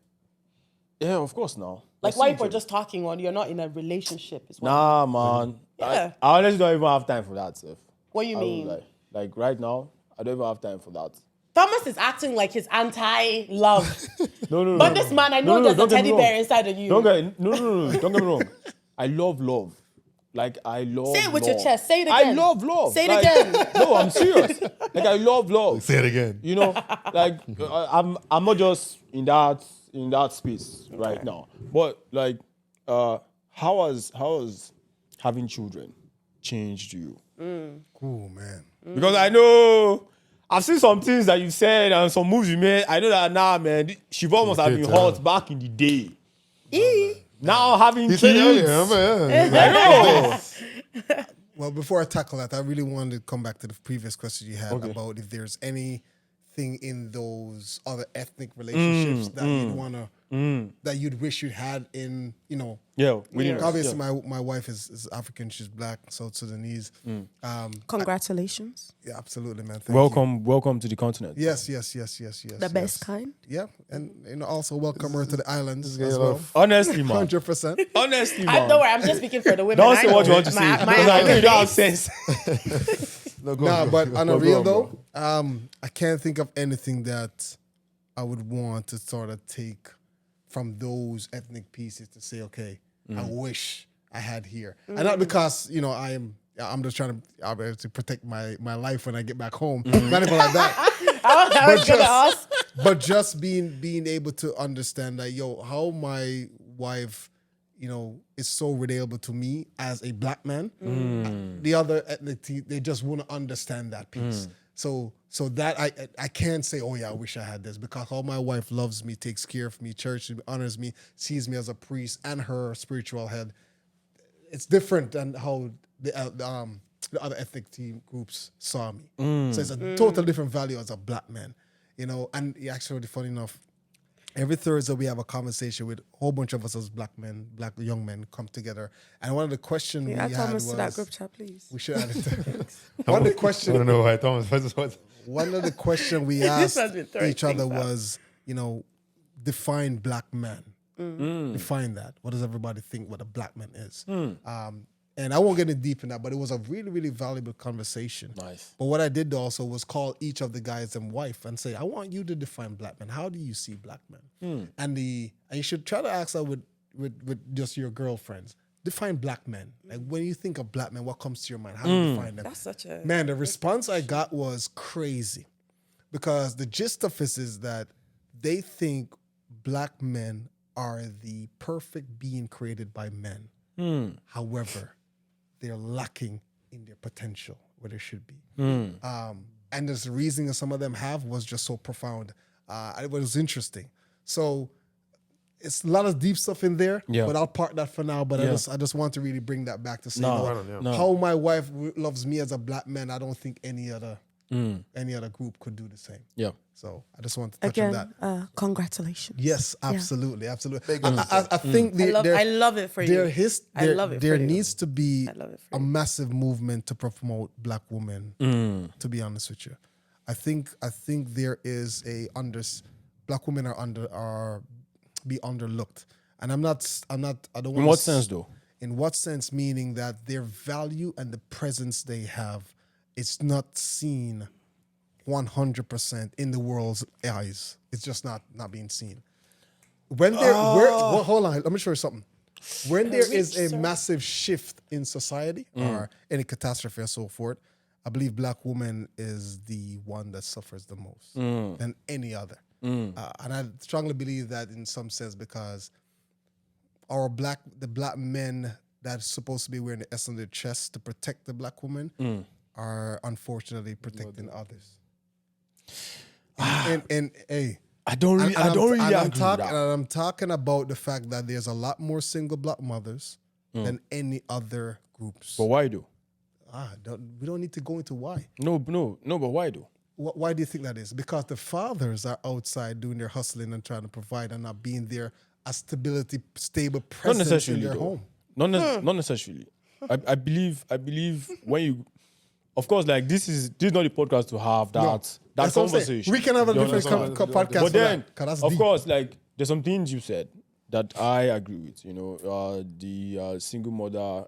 yeah, of course now. Like while people are just talking when you're not in a relationship. Is what Nah, man. Yeah. I honestly don't even have time for that stuff. What you I mean? won't lie. Like right now, I don't even have time for that. Thomas is acting like he's anti-love. No. But this man, I know there's a don't get me teddy wrong. bear inside of you. No. Don't get me wrong. I love love. Like I love. Say it with love. your chest. Say it I again. love love. Say it Like, again. No, I'm serious. Like I love love. Say it again. You know, like I'm not just in that space right now. But like, how has having children changed you? Cool, man. Because I know I've seen some things that you said and some moves you made. I know that now, man, Siobhan must have been hot back in the day. Now having He said it kids, earlier, remember? I know. Well, before I tackle that, I really wanted to come back to the previous question you had Okay. about if there's anything in those other ethnic relationships that you'd wanna that you'd wish you had in, Yeah, we didn't. obviously my wife is African, she's black, South Sudanese. Congratulations. Yeah, absolutely, man. Thank you. Welcome to the continent. Yes. The best kind. Yeah, and also welcome her to the islands get as a well. lot of- Honestly, man. 100%. Honestly, I man. don't worry, I'm just speaking for the women. Don't I say know. what you want to say. My Because I know you don't have African sense. No, go Nah, on, but go on on, a real bro. though, I can't think of anything that I would want to sort of take from those ethnic pieces to say, okay, I wish I had here, and not because I'm just trying to protect my life when I get back home, not even like that, I was gonna ask. but just being able to understand that how my wife, is so relatable to me as a black man. The other ethnic, they just want to understand that piece. So that I can't say, oh yeah, I wish I had this, because how my wife loves me, takes care of me, church honors me, sees me as a priest and her spiritual head. It's different than how the other ethnic team groups saw me. So it's a total different value as a black man, And actually, funny enough, every Thursday we have a conversation with a whole bunch of us as black young men come together. And one of the questions we Add had Thomas was, to that group chat, please. we should add it. One of the I questions don't know why Thomas. What? One of the questions we This asked man's been throwing each other things out. was, define black man. Define that. What does everybody think what a black man is? And I won't get in deep in that, but it was a really, really valuable conversation. Nice. But what I did also was call each of the guys and wife and say, I want you to define black man. How do you see black men? And you should try to ask that with just your girlfriends. Define black men. Like when you think of black men, what comes to your mind? How do you define them? That's such a Man, the response I got was crazy, because the gist of it is that they think black men are the perfect being created by men. However, they're lacking in their potential where they should be. And this reasoning that some of them have was just so profound. It was interesting. So it's a lot of deep stuff in there, but I'll park that for now. But I just want to really bring that back to say how my wife loves me as a black man. I don't think any other group could do the same. Yeah. So I just want to touch on that. Again, congratulations. Yes, absolutely. I think I love it for you. I love it there for you. needs to be love it for a massive movement to promote black women. To be honest with you, I think there is black women are be underlooked, and I don't want. In what sense, though? In what sense? Meaning that their value and the presence they have, it's not seen 100% in the world's eyes. It's just not being seen. When they're hold on, let me show you something. when there is Reach, a sir. massive shift in society or any catastrophe or so forth, I believe black woman is the one that suffers the most than any other. And I strongly believe that in some sense because the black men that's supposed to be wearing the S on their chest to protect the black woman are unfortunately protecting others. And hey, I don't really agree with that. And I'm talking about the fact that there's a lot more single black mothers than any other groups. But why though? We don't need to go into why. No, but why though? Why do you think that is? Because the fathers are outside doing their hustling and trying to provide and not being there as stable Not presence in necessarily their though. home. Not necessarily. I believe when you, of course, like this is not the podcast to have that That's what I'm saying. conversation. We can have a You different understand? podcast But for then, that, 'cause that's of deep. course, like there's some things you said that I agree with. You know, the single mother,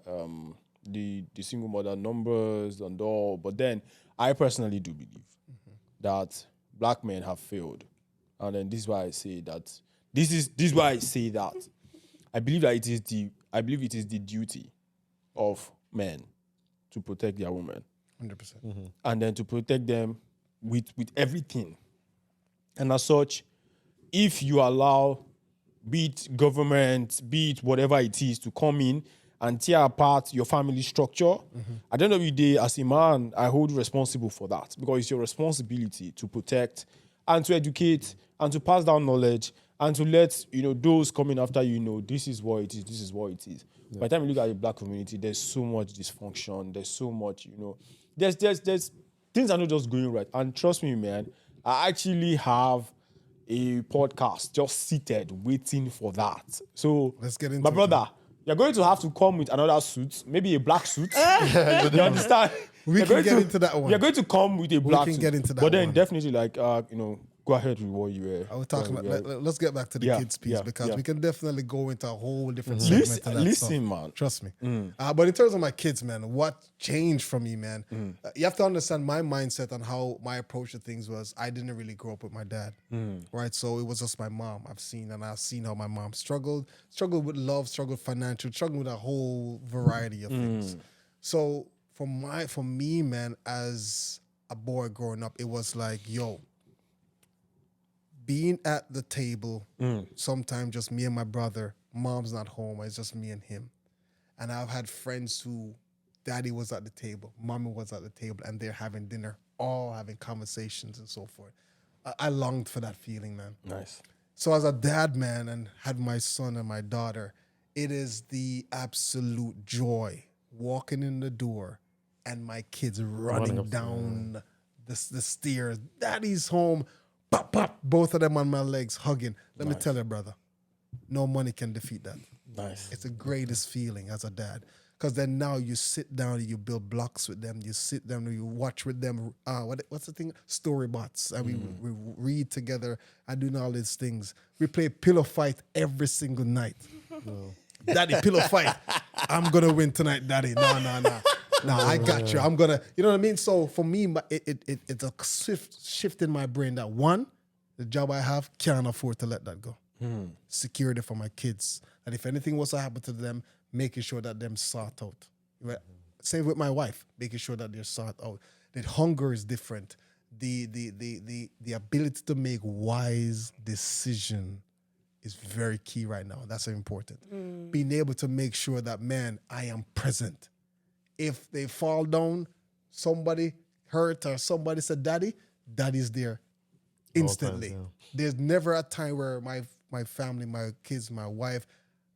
the single mother numbers and all. But then, I personally do believe that black men have failed, and then this is why I say that. This is why I say that. I believe that it is the duty of men to protect their women. 100%. And then to protect them with everything. And as such, if you allow, be it government, be it whatever it is, to come in and tear apart your family structure, at the end of the day, as a man, I hold you responsible for that because it's your responsibility to protect and to educate and to pass down knowledge and to let those coming after this is what it is, this is what it is. Yeah. By the time you look at the black community, there's so much dysfunction, there's so much, there's things are not just going right. And trust me, man, I actually have a podcast just seated waiting for that. So Let's get into my it, brother, you're going to have to come with another suit, maybe a black suit. You understand? We can get into that one. You're going to come with a black suit. can get into that But then one. definitely go ahead with what you were. I was talking about. Let's get back to the kids piece because we can definitely go into a whole different segment of that Listen, stuff. man. Trust me. But in terms of my kids, man, what changed for me, man? You have to understand my mindset and how my approach to things was. I didn't really grow up with my dad, right? So it was just my mom. I've seen how my mom struggled with love, struggled financial, struggled with a whole variety of things. So for me, man, as a boy growing up, it was like, yo. Being at the table, sometimes just me and my brother, mom's not home, it's just me and him. And I've had friends who daddy was at the table, mommy was at the table, and they're having dinner, all having conversations and so forth. I longed for that feeling, man. Nice. So as a dad, man, and had my son and my daughter, it is the absolute joy walking in the door and my kids running down the stairs. Daddy's home. Pop, pop, both of them on my legs, hugging. Let me tell you, brother, no money can defeat that. Nice. It's the greatest feeling as a dad. Because then now you sit down, you build blocks with them, you sit down, you watch with them, what's the thing? Storybots. And we read together and doing all these things. We play pillow fight every single night. Daddy, pillow fight. I'm going to win tonight, daddy. No. No, I got you. I'm gonna, you know what I mean? So for me, it's a swift shift in my brain that one, the job I have can't afford to let that go. Security for my kids. And if anything was to happen to them, making sure that them sort out. Right? Same with my wife, making sure that they're sort out. That hunger is different. The ability to make wise decision is very key right now. That's important. Being able to make sure that, man, I am present. If they fall down, somebody hurt or somebody said, daddy's there instantly. Times, There's never a time where my family, my kids, my wife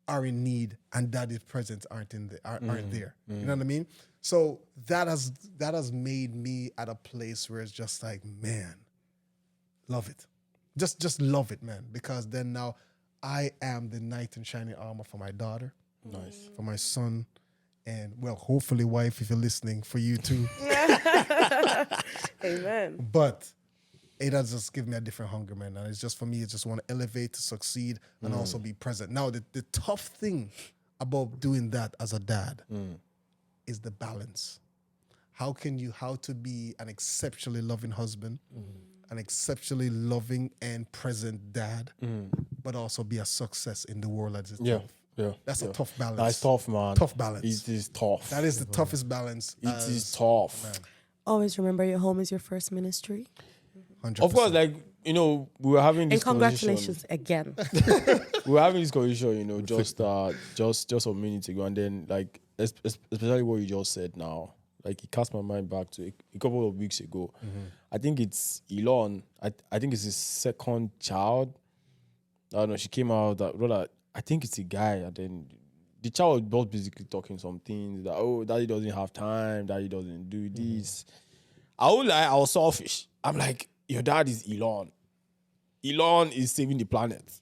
are in need and daddy's presence aren't there. You know what I mean? So that has made me at a place where it's just like, man, love it. Just love it, man. Because then now I am the knight in shining armor for my daughter. Nice. For my son. And, well, hopefully, wife, if you're listening, for you too. Amen. But it has just given me a different hunger, man. And it's just, for me, it's just want to elevate, to succeed, and also be present. Now, the tough thing about doing that as a dad is the balance. How to be an exceptionally loving husband, an exceptionally loving and present dad, but also be a success in the world as itself. Yeah. That's a tough balance. That's tough, man. Tough balance. It is tough. That is the toughest balance. It is tough. Always remember your home is your first ministry. 100%. Of course, like, you know, we were having this And congratulations again. we were having this conversation, you know, just a minute ago, and then like especially what you just said now, like it cast my mind back to a couple of weeks ago. I think it's Elon. I think it's his second child. I don't know. She came out that rather. I think it's a guy, and then the child was basically talking some things that, oh, daddy doesn't have time, daddy doesn't do this. I was selfish. I'm like, your dad is Elon. Elon is saving the planet.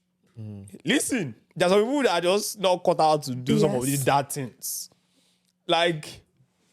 Listen, there's some people that are just not cut out to do some of these dad things. Like,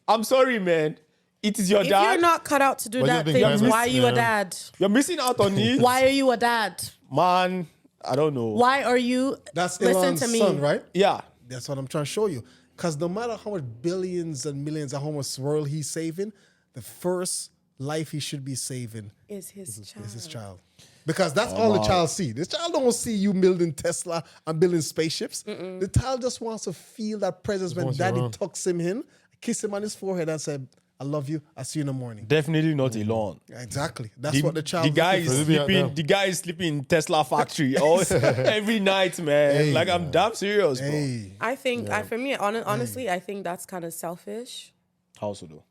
I'm sorry, man. It is your If dad. you're not cut out to do But that you thing, think why are you a dad? You're missing out on it. Why are you a dad? Man, I don't know. Why are you? That's listen Elon's to me. son, right? Yeah. That's what I'm trying to show you. Because no matter how much billions and millions of how much world he's saving, the first life he should be saving Is his child? is his child. Because that's all the child see. This child don't see you building Tesla and building spaceships. The child just wants to feel that presence when wants you daddy around. tucks him in, kiss him on his forehead and say, I love you, I'll see you in the morning. Definitely not Elon. Exactly. That's what the child The guy looking is for. sleeping. The guy is sleeping in Tesla factory every night, man. Hey, like I'm damn serious, bro. Hey. I think, for me, honestly, I think that's kind of selfish. How so though?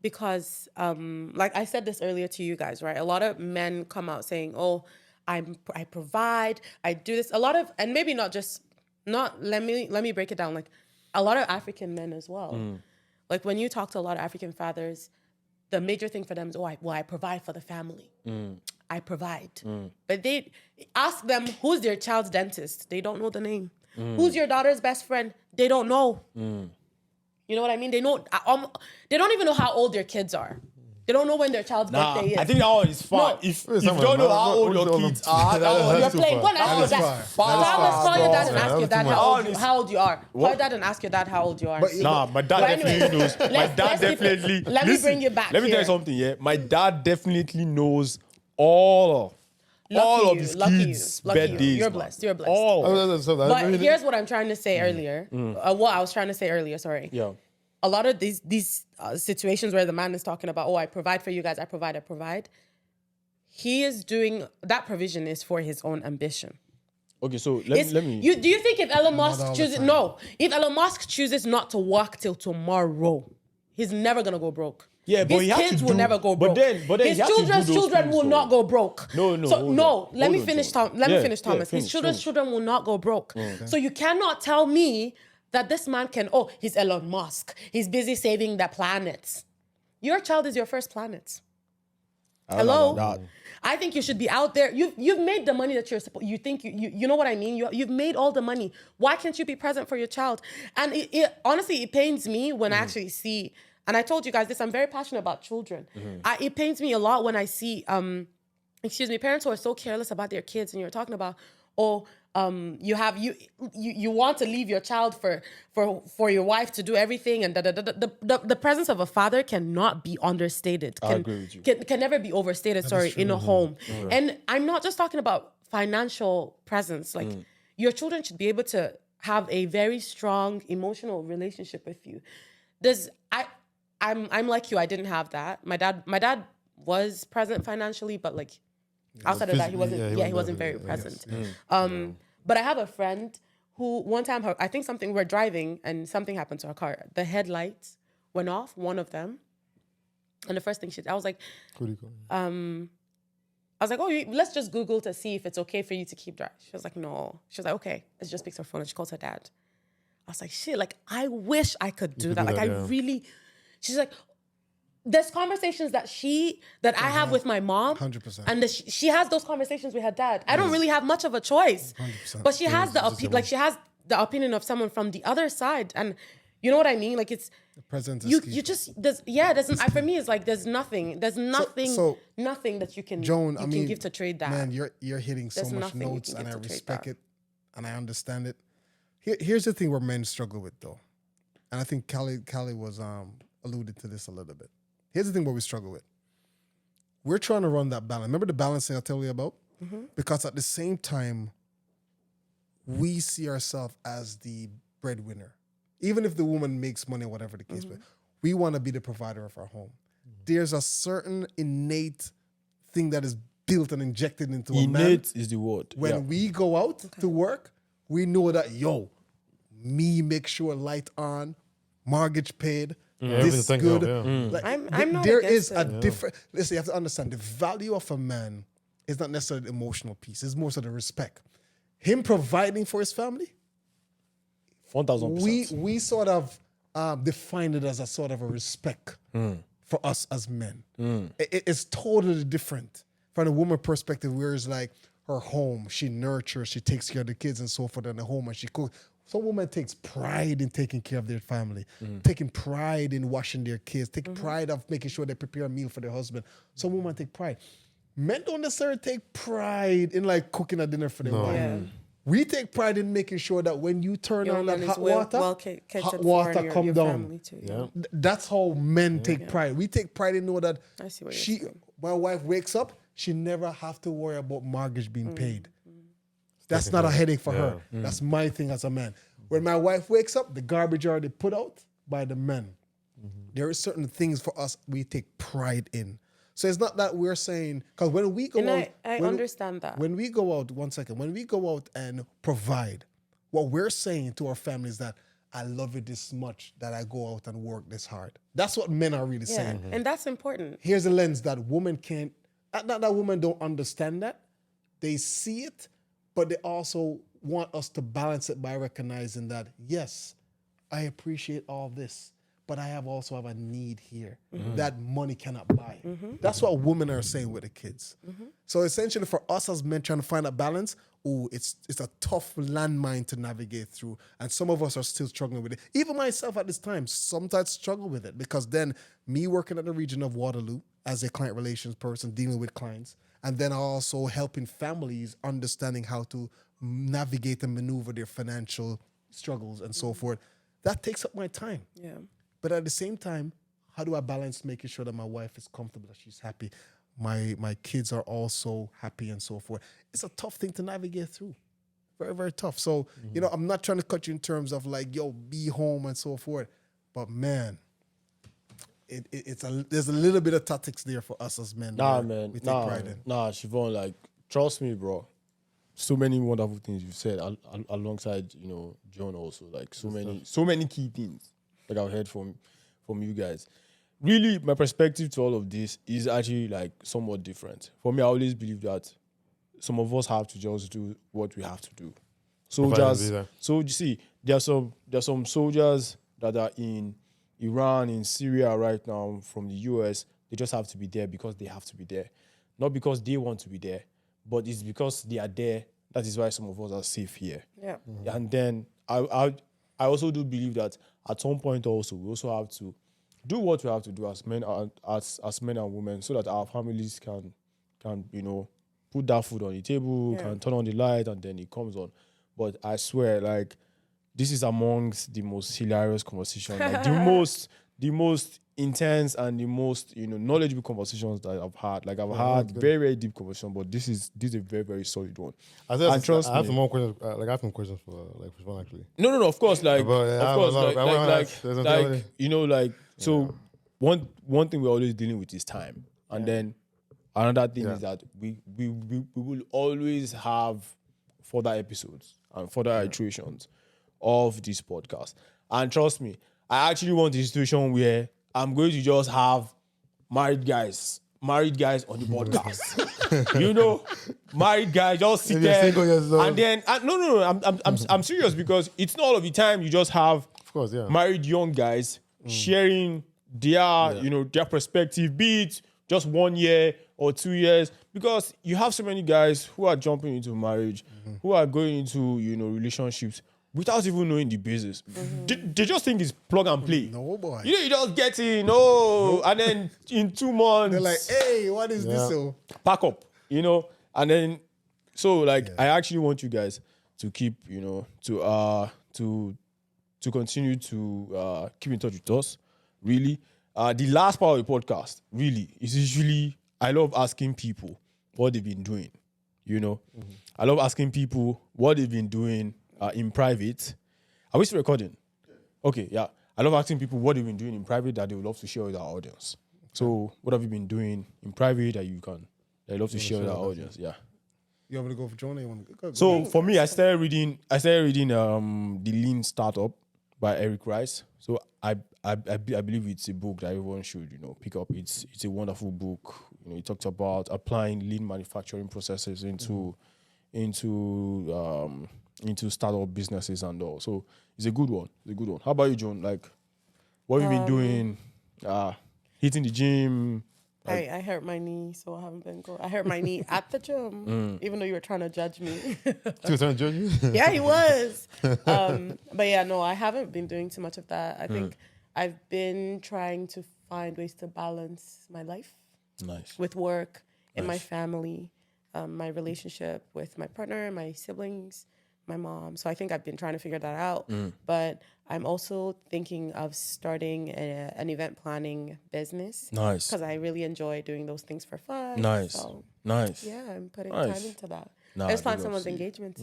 Because like I said this earlier to you guys, right? A lot of men come out saying, "Oh, I provide, I do this." A lot of, and maybe not just let me break it down. Like a lot of African men as well. Like when you talk to a lot of African fathers, the major thing for them is, "Oh, I provide for the family. I provide." But they ask them, "Who's their child's dentist?" They don't know the name. "Who's your daughter's best friend?" They don't know. You know what I mean? They don't even know how old their kids are. They don't know when their child's birthday is. I think that one is fine. No. If you don't know how old your kids are, that one You're is playing. Go and ask your dad. Call your dad and ask your dad how old you are. Call your dad and ask your dad how old you are. Nah, my dad But anyway, definitely knows. My dad definitely. Let me bring you back. Let me tell you something. Yeah, my dad definitely knows all of his kids' birthdays. You're man. blessed. You're blessed. All. But here's what I'm trying to say earlier. What I was trying to say earlier. Sorry. Yeah. A lot of these situations where the man is talking about, "Oh, I provide for you guys. I provide." He is doing that provision is for his own ambition. Okay, so let me. Do you think if Elon Musk all the chooses time. if Elon Musk chooses not to work till tomorrow, he's never gonna go broke. Yeah, but his he has kids to will do- never go but broke. then his he has to do children's those children things, will though. not go broke. No, So hold no, on. let me Hold on, finish. Tom. Let me Yeah, finish, yeah, Thomas. finish, His children's finish. children will not go broke. So you cannot tell me that this man can. Oh, he's Elon Musk. He's busy saving the planet. Your child is your first planet. I don't know Hello. about that. I think you should be out there. You've made the money that you're supposed. You think you know what I mean. You've made all the money. Why can't you be present for your child? And honestly, it pains me when I actually see. And I told you guys this. I'm very passionate about children. It pains me a lot when I see, parents who are so careless about their kids. And you're talking about, you want to leave your child for your wife to do everything, and the presence of a father cannot be understated. I agree with you. Can never be overstated. In a home, and I'm not just talking about financial presence. Like your children should be able to have a very strong emotional relationship with you. I'm like you. I didn't have that. My dad was present financially, but like outside of that, he wasn't. He wasn't very present. But I have a friend who one time we're driving and something happened to her car. The headlights went off, one of them, and the first thing I was like, oh, let's just Google to see if it's okay for you to keep driving. She was like, no. She was like, okay. Let's just pick her phone and she calls her dad. I was like, shit, like I wish I could do that. Like I really. She's like, there's conversations that I have with my mom, 100%. and she has those conversations with her dad. I don't really have much of a choice, 100%. but she has she has the opinion of someone from the other side, and you know what I mean. Like it's The present is you key. for me it's like there's nothing So, nothing that you can Joan, can give to trade that. Man, you're hitting so There's much nothing you notes, can and I give to trade respect that. it, and I understand it. Here's the thing where men struggle with, though, and I think Khalid was alluded to this a little bit. Here's the thing where we struggle with. We're trying to run that balance. Remember the balancing I told you about? Because at the same time, we see ourselves as the breadwinner. Even if the woman makes money, whatever the case, but we want to be the provider of our home. There's a certain innate thing that is built and injected into a man. Innate is the word. When we go out to work, we know that, me make sure light on, mortgage paid, this Everything good. up, Like, I'm not there against is a different, listen, you have to understand the value of a man is not necessarily the emotional piece, it's more so the respect. Him providing for his family, 1,000%. we sort of define it as a sort of a respect for us as men. It's totally different from a woman perspective, where it's like her home, she nurtures, she takes care of the kids and so forth in the home, and she cooks. Some woman takes pride in taking care of their family, taking pride in washing their kids, taking pride of making sure they prepare a meal for their husband. Some women take pride. Men don't necessarily take pride in like cooking a dinner for their wife. Yeah. We take pride in making sure that when you turn Your on that woman hot is well water, catered hot for, water and come your down. family too, That's how men take pride. We take pride in know that I see what you're saying. my wife wakes up, she never have to worry about mortgage being paid. That's not a headache for her. That's my thing as a man. When my wife wakes up, the garbage already put out by the men. There are certain things for us we take pride in. So it's not that we're saying, because when we go And out, I understand that. when we go out, one second, when we go out and provide, what we're saying to our family is that I love you this much that I go out and work this hard. That's what men are really Yeah, saying. and that's important. Here's a lens that women can't, not that women don't understand that. They see it, but they also want us to balance it by recognizing that, yes, I appreciate all this, but I also have a need here that money cannot buy. That's what women are saying with the kids. So essentially for us as men trying to find a balance, it's a tough landmine to navigate through. And some of us are still struggling with it. Even myself at this time, sometimes struggle with it, because then me working at the region of Waterloo as a client relations person, dealing with clients, and then also helping families understanding how to navigate and maneuver their financial struggles and so forth. That takes up my time. Yeah. But at the same time, how do I balance making sure that my wife is comfortable, that she's happy, my kids are also happy and so forth? It's a tough thing to navigate through. Very, very tough. So, I'm not trying to cut you in terms of like, be home and so forth. But man, there's a little bit of tactics there for us as men. Nah, where man. we take pride in. Nah, Siobhan, like, trust me, bro. So many wonderful things you've said alongside, John also. Like, so many key things that I've heard from you guys. Really, my perspective to all of this is actually like somewhat different. For me, I always believe that some of us have to just do what we have to do. Soldiers. So you see, there are some soldiers that are in Iran, in Syria right now from the US. They just have to be there because they have to be there, not because they want to be there, but it's because they are there. That is why some of us are safe here. Yeah. And then I also do believe that at some point also we also have to do what we have to do as men as men and women, so that our families can put that food on the table, can turn on the light, and then it comes on. But I swear, like, this is amongst the most hilarious conversations, like the most intense and the most knowledgeable conversations that I've had. Like, I've had very, very deep conversations, but this is a very, very solid one. And trust me, I have some more questions. I have some questions for Fishman actually. No, of course, like, so one thing we're always dealing with is time, and then another thing is that we will always have further episodes and further iterations of this podcast. And trust me, I actually want a situation where I'm going to just have married guys on the podcast. Married guys just sit there, and then I'm serious, because it's not all of the time you just have married young guys sharing their perspective, be it just 1 year or 2 years, because you have so many guys who are jumping into marriage, who are going into relationships without even knowing the basis. They just think it's plug and play. No, boy. You just get in, and then in 2 months They're like, hey, what is this? pack up, and then so like I actually want you guys to keep, to continue to keep in touch with us. Really, the last part of the podcast really is usually I love asking people what they've been doing, You know, I love asking people what they've been doing in private. Are we still recording? Okay, yeah. I love asking people what they've been doing in private that they would love to share with our audience. So, what have you been doing in private that you love to share with our audience? Yeah. You want me to go for Jonah? You want to go? So for me, I started reading The Lean Startup by Eric Rice. So I believe it's a book that everyone should pick up. It's a wonderful book. It talks about applying lean manufacturing processes into startup businesses and all. So it's a good one. How about you, John? Like, what have you been doing? Hitting the gym. I hurt my knee, so I haven't been going. I hurt my knee at the gym, even though you were trying to judge me. He was trying to judge you? Yeah, he was. But yeah, no, I haven't been doing too much of that. I think I've been trying to find ways to balance my life with work and my family, my relationship with my partner, my siblings, my mom. So I think I've been trying to figure that out. But I'm also thinking of starting an event planning business. Nice. Because I really enjoy doing those things for fun. Nice. So, Nice. yeah, I'm putting time into that. I just planned someone's engagement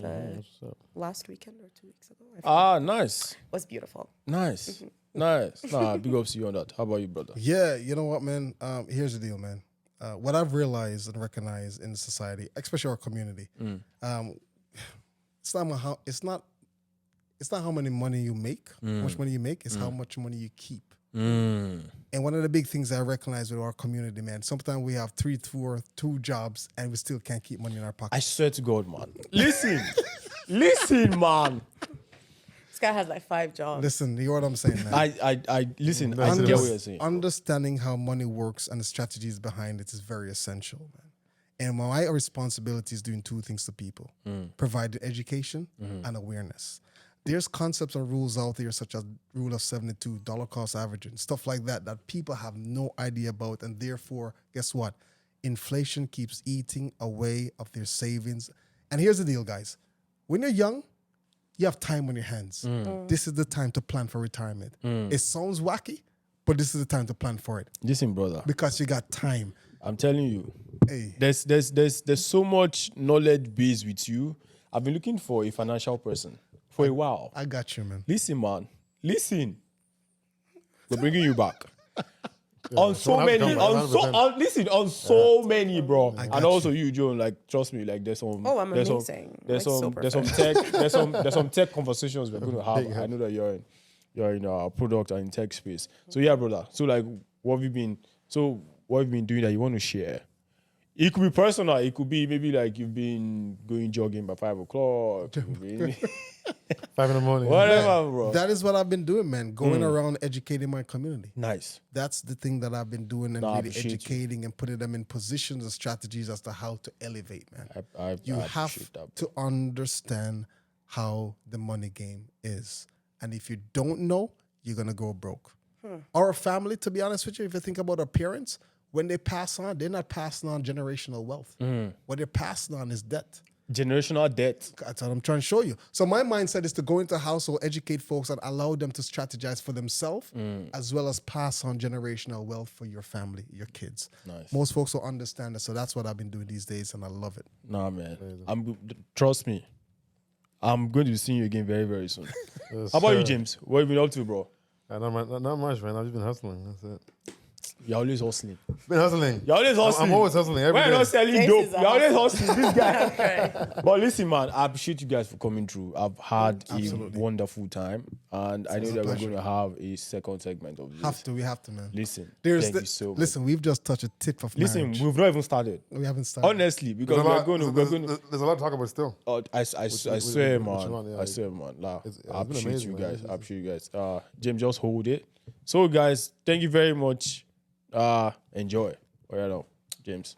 last weekend or 2 weeks ago. Nice. It was beautiful. Nice. Nice. Nah, big ups to you on that. How about you, brother? Yeah, you know what, man? Here's the deal, man. What I've realized and recognized in society, especially our community, it's not how many money you make, how much money you make, it's how much money you keep. And one of the big things I recognize with our community, man, sometimes we have 3, 4, 2 jobs and we still can't keep money in our pocket. I swear to God, man. Listen, man. This guy has like 5 jobs. Listen, you hear what I'm saying, man? I listen. I get what you're saying. Understanding how money works and the strategies behind it is very essential, man. And my responsibility is doing 2 things to people: provide education and awareness. There's concepts and rules out there such as rule of 72, dollar cost averaging, stuff like that people have no idea about. And therefore, guess what? Inflation keeps eating away of their savings. And here's the deal, guys. When you're young, you have time on your hands. This is the time to plan for retirement. It sounds wacky, but this is the time to plan for it. Listen, brother. Because you got time. I'm telling you. Hey. There's so much knowledge base with you. I've been looking for a financial person for a while. I got you, man. Listen, man. Listen. We're bringing you back. On so many, bro. And also you, John, like, trust me, like, there's some. Oh, I'm there's amazing. There's Like, some tech, there's some tech conversations we're going to have. I know that you're in our product and in tech space. So yeah, brother. So like, what have you been doing that you want to share? It could be personal. It could be maybe like you've been going jogging by 5 o'clock. 5 in the morning. Whatever, bro. That is what I've been doing, man. Going around educating my community. Nice. That's the thing that I've been doing and I really appreciate educating and putting them in positions and strategies as to how to elevate, man. I You have appreciate that, to understand how the money game is. And if you don't know, you're going to go broke. Our family, to be honest with you, if you think about our parents, when they pass on, they're not passing on generational wealth. What they're passing on is debt. Generational debt. That's what I'm trying to show you. So my mindset is to go into a household, educate folks, and allow them to strategize for themselves, as well as pass on generational wealth for your family, your kids. Nice. Most folks don't understand that, so that's what I've been doing these days, and I love it. Nah, man. Trust me. I'm going to be seeing you again very, very soon. How about you, James? What have you been up to, bro? Not much, man. I've just been hustling. That's it. You're always hustling. Been hustling. You're always hustling. I'm always hustling every We're day. not selling James dope. is a You're always hustler. hustling. This guy. Okay. But listen, man, I appreciate you guys for coming through. I've had a wonderful time, and I know that we're going to have a second segment of this. We have to, man. Listen, There's thank you so much. Listen, we've just touched a tip of Listen, marriage. we've not even started. We haven't started. Honestly, because There's we're a lot to talk about still. I swear, which man. one? Yeah, I swear, man. Nah, it's been I appreciate amazing, you man. guys. I appreciate you guys. James, just hold it. So, guys, thank you very much. Enjoy. All right, now, James.